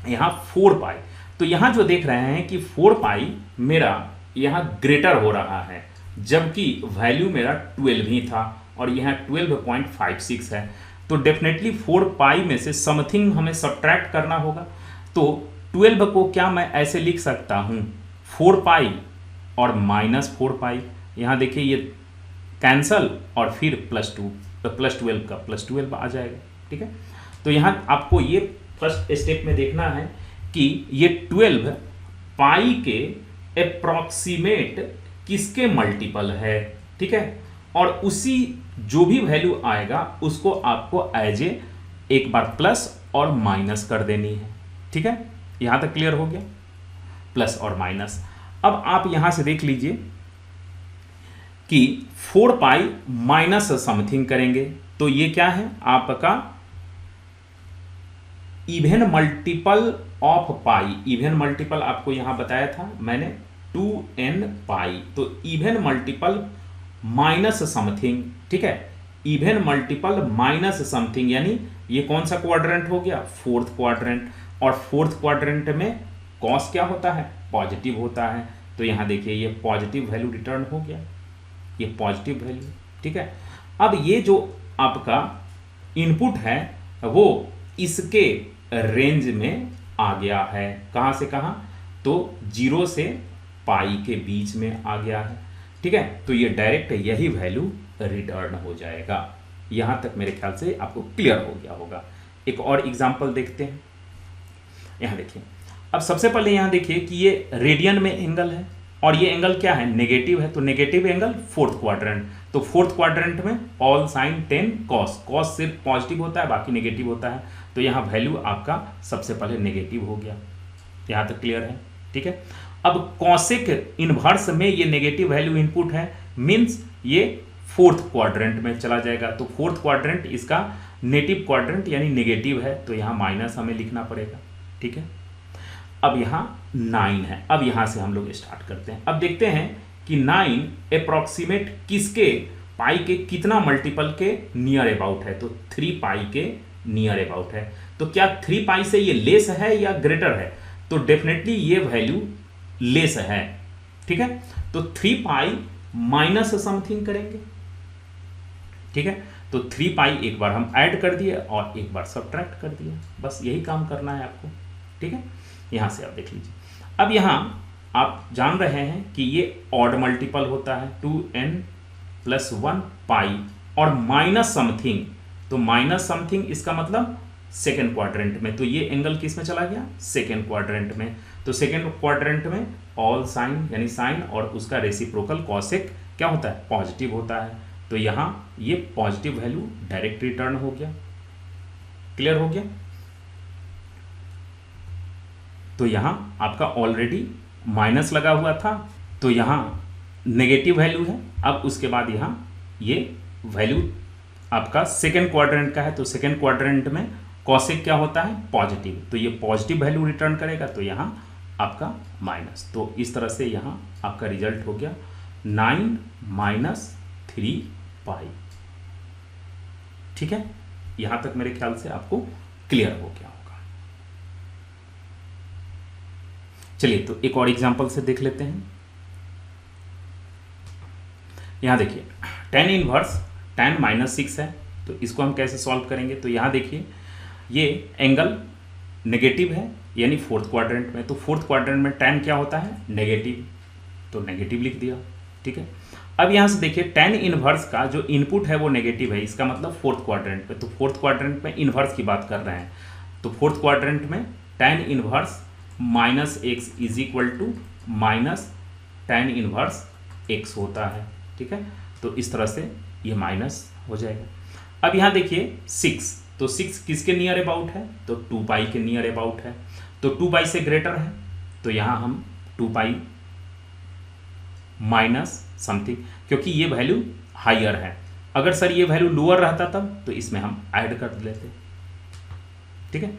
यहाँ 4 पाई, तो यहाँ जो देख रहे हैं कि 4 पाई मेरा यहाँ ग्रेटर हो रहा है, जबकि वैल्यू मेरा 12 ही था और यहाँ 12.56 है। तो डेफिनेटली 4 पाई में से समथिंग हमें सब्ट्रैक्ट करना होगा। तो 12 को क्या मैं ऐसे लिख सकता हूँ, 4 पाई और -4 पाई, यहाँ देखिए ये कैंसल और फिर +2, तो +12 का +12 आ जाएगा, ठीक है। तो यहाँ आपको ये फर्स्ट स्टेप में देखना है कि ये 12 पाई के अप्रॉक्सीमेट किसके मल्टीपल है, ठीक है, और उसी जो भी वैल्यू आएगा उसको आपको एज ए एक बार प्लस और माइनस कर देनी है, ठीक है। यहां तक क्लियर हो गया, प्लस और माइनस। अब आप यहां से देख लीजिए कि 4 पाई माइनस समथिंग करेंगे तो ये क्या है आपका even multiple of pi. Even multiple आपको यहां बताया था मैंने 2n पाई, तो इवन मल्टीपल माइनस समथिंग, ठीक है, इवन मल्टीपल माइनस समथिंग, यानी ये कौन सा क्वाड्रेंट हो गया, 4th क्वाड्रेंट। और 4th क्वाड्रेंट में कॉस क्या होता है, पॉजिटिव होता है। तो यहां देखिए ये पॉजिटिव वैल्यू रिटर्न हो गया, ये पॉजिटिव वैल्यू, ठीक है। अब ये जो आपका इनपुट है वो इसके रेंज में आ गया है, कहां से कहां, तो 0 से पाई के बीच में आ गया है, ठीक है। तो ये डायरेक्ट यही वैल्यू रिटर्न हो जाएगा। यहां तक मेरे ख्याल से आपको क्लियर हो गया होगा। एक और एग्जांपल देखते हैं, यहां देखिए। अब सबसे पहले यहां देखिए कि ये रेडियन में एंगल है और ये एंगल क्या है, नेगेटिव है, तो नेगेटिव एंगल 4th क्वाड्रेंट। तो 4th क्वाड्रेंट में ऑल साइन 10 कॉस, कॉस सिर्फ पॉजिटिव होता है बाकी नेगेटिव होता है, तो यहाँ वैल्यू आपका सबसे पहले नेगेटिव हो गया। यहाँ तक क्लियर है, ठीक है। अब कॉसेक इनवर्स में ये नेगेटिव वैल्यू इनपुट है, मीन्स ये 4th क्वाड्रेंट में चला जाएगा। तो 4th क्वाड्रेंट इसका नेटिव क्वाड्रेंट यानी नेगेटिव है, तो यहाँ माइनस हमें लिखना पड़ेगा, ठीक है। अब यहाँ 9 है। अब यहाँ से हम लोग स्टार्ट करते हैं। अब देखते हैं कि 9 अप्रॉक्सीमेट किसके, पाई के कितना मल्टीपल के नियर अबाउट है, तो 3 पाई के नियर अबाउट है। तो क्या 3 पाई से ये लेस है या ग्रेटर है, तो डेफिनेटली ये वैल्यू लेस है, ठीक है। तो 3 पाई माइनस समथिंग करेंगे, ठीक है। तो 3 पाई एक बार हम ऐड कर दिए और एक बार सब्ट्रैक्ट कर दिए, बस यही काम करना है आपको, ठीक है। यहां से आप देख लीजिए। अब यहां आप जान रहे हैं कि ये ऑड मल्टीपल होता है, 2n+1 पाई और माइनस समथिंग, तो माइनस समथिंग इसका मतलब 2nd क्वाड्रेंट में, तो ये एंगल किस में चला गया, 2nd क्वाड्रेंट में। तो 2nd क्वाड्रेंट में ऑल साइन यानी साइन और उसका रेसिप्रोकल कॉसेक क्या होता है, पॉजिटिव होता है। तो यहां ये पॉजिटिव वैल्यू डायरेक्ट रिटर्न हो गया, क्लियर हो गया। तो यहां आपका ऑलरेडी माइनस लगा हुआ था, तो यहां नेगेटिव वैल्यू है। अब उसके बाद यहां ये वैल्यू आपका सेकेंड क्वाड्रेंट का है, तो सेकेंड क्वाड्रेंट में कॉसेक क्या होता है, पॉजिटिव, तो ये पॉजिटिव वैल्यू रिटर्न करेगा, तो यहाँ आपका माइनस। तो इस तरह से यहाँ आपका रिजल्ट हो गया 9 माइनस 3 पाई। ठीक है, यहाँ तक मेरे ख्याल से आपको क्लियर हो गया होगा। चलिए तो एक और एग्जांपल से देख लेते हैं। यहाँ देखिए tan इनवर्स tan -6 है, तो इसको हम कैसे सॉल्व करेंगे। तो यहाँ देखिए ये एंगल नेगेटिव है, यानी फोर्थ क्वाड्रेंट में, तो फोर्थ क्वाड्रेंट में tan क्या होता है, नेगेटिव, तो नेगेटिव लिख दिया। ठीक है, अब यहाँ से देखिए tan इनवर्स का जो इनपुट है वो नेगेटिव है, इसका मतलब फोर्थ क्वाड्रेंट में, तो फोर्थ क्वाड्रेंट में इनवर्स की बात कर रहे हैं, तो फोर्थ क्वाड्रेंट में tan inverse -x is equal to minus tan inverse x होता है। ठीक है, तो इस तरह से ये माइनस हो जाएगा। अब यहाँ देखिए 6, तो 6 किसके नियर अबाउट है, तो 2 पाई के नियर अबाउट है, तो 2 पाई से ग्रेटर है, तो यहाँ हम 2 पाई माइनस समथिंग, क्योंकि ये वैल्यू हायर है। अगर सर ये वैल्यू लोअर रहता तब तो इसमें हम ऐड कर लेते। ठीक है,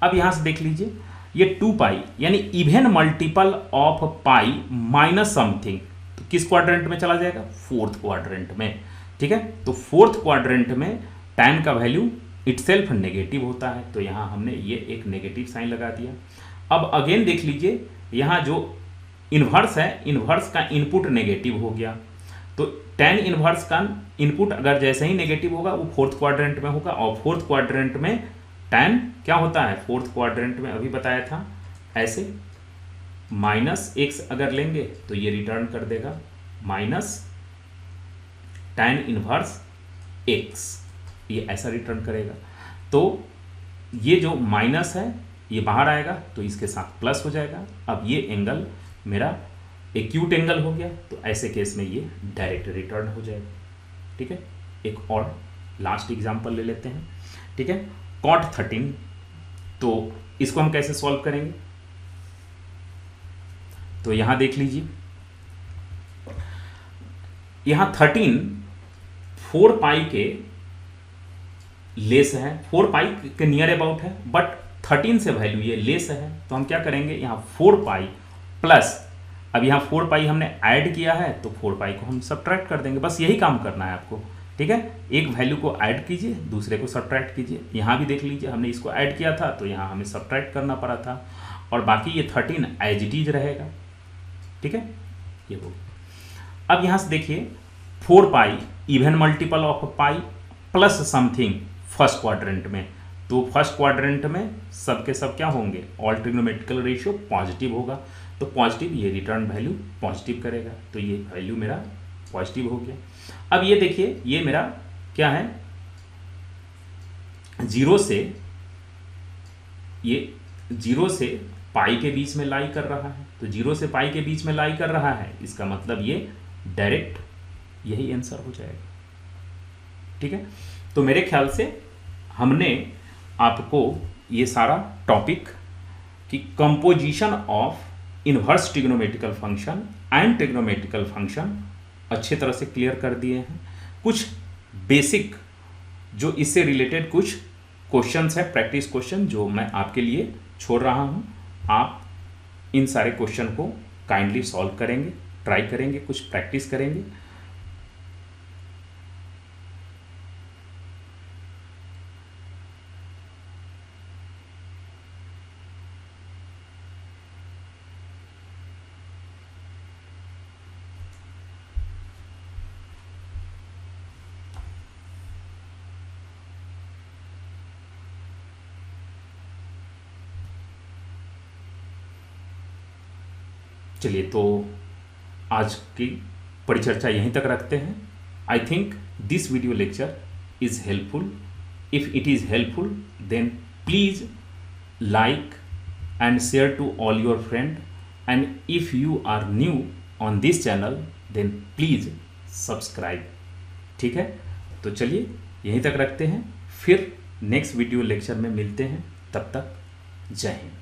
अब यहाँ से देख लीजिए ये 2 पाई यानी even multiple of pi minus something, तो किस क्वाड्रेंट में चला जाएगा, फोर्थ क्वाड्रेंट में। ठीक है, तो फोर्थ क्वाड्रेंट में tan का वैल्यू इटसेल्फ नेगेटिव होता है, तो यहाँ हमने ये एक नेगेटिव साइन लगा दिया। अब अगेन देख लीजिए यहाँ जो इन्वर्स है, इन्वर्स का इनपुट नेगेटिव हो गया, तो tan इन्वर्स का इनपुट अगर जैसे ही नेगेटिव होगा वो फोर्थ क्वाड्रेंट में होगा, और फोर्थ क्वाड्रेंट में tan क्या होता है, फोर्थ क्वाड्रेंट में अभी बताया था ऐसे -x अगर लेंगे तो ये रिटर्न कर देगा माइनस tan इनवर्स x, ये ऐसा रिटर्न करेगा। तो ये जो माइनस है ये बाहर आएगा तो इसके साथ प्लस हो जाएगा। अब ये एंगल मेरा एक्यूट एंगल हो गया, तो ऐसे केस में ये डायरेक्ट रिटर्न हो जाएगा। ठीक है, एक और लास्ट एग्जांपल ले लेते हैं। ठीक है, cot 13, तो इसको हम कैसे सॉल्व करेंगे, तो यहां देख लीजिए यहां 13 4 पाई के लेस है, 4 पाई के नियर अबाउट है, बट 13 से वैल्यू ये लेस है, तो हम क्या करेंगे यहाँ 4 पाई प्लस, अब यहाँ 4 पाई हमने ऐड किया है तो 4 पाई को हम सब्ट्रैक्ट कर देंगे, बस यही काम करना है आपको। ठीक है, एक वैल्यू को ऐड कीजिए, दूसरे को सब्ट्रैक्ट कीजिए। यहाँ भी देख लीजिए हमने इसको ऐड किया था तो यहाँ हमें सब्ट्रैक्ट करना पड़ा था, और बाकी ये 13 एज इट इज रहेगा। ठीक है, ये हो गया। अब यहाँ से देखिए 4 pi even multiple of pi plus something first quadrant में, तो फर्स्ट क्वाड्रेंट में सब के सब क्या होंगे, ऑल ट्रिग्नोमेट्रिकल रेशियो पॉजिटिव होगा, तो पॉजिटिव ये रिटर्न वैल्यू पॉजिटिव करेगा, तो ये वैल्यू मेरा पॉजिटिव हो गया। अब ये देखिए ये मेरा क्या है, 0 से ये 0 से पाई के बीच में लाई कर रहा है, तो 0 से पाई के बीच में लाई कर रहा है, इसका मतलब ये डायरेक्ट यही आंसर हो जाएगा। ठीक है, तो मेरे ख्याल से हमने आपको ये सारा टॉपिक कि composition of inverse trigonometrical function and trigonometrical function अच्छे तरह से क्लियर कर दिए हैं। कुछ बेसिक जो इससे रिलेटेड कुछ क्वेश्चंस है, प्रैक्टिस क्वेश्चन, जो मैं आपके लिए छोड़ रहा हूं, आप इन सारे क्वेश्चन को काइंडली सॉल्व करेंगे, ट्राई करेंगे, कुछ प्रैक्टिस करेंगे। चलिए तो आज की परिचर्चा यहीं तक रखते हैं। I think this video lecture is helpful. If it is helpful then please like and share to all your friend, and if you are new on this channel then please subscribe। ठीक है, तो चलिए यहीं तक रखते हैं, फिर next video lecture में मिलते हैं, तब तक जय हिंद।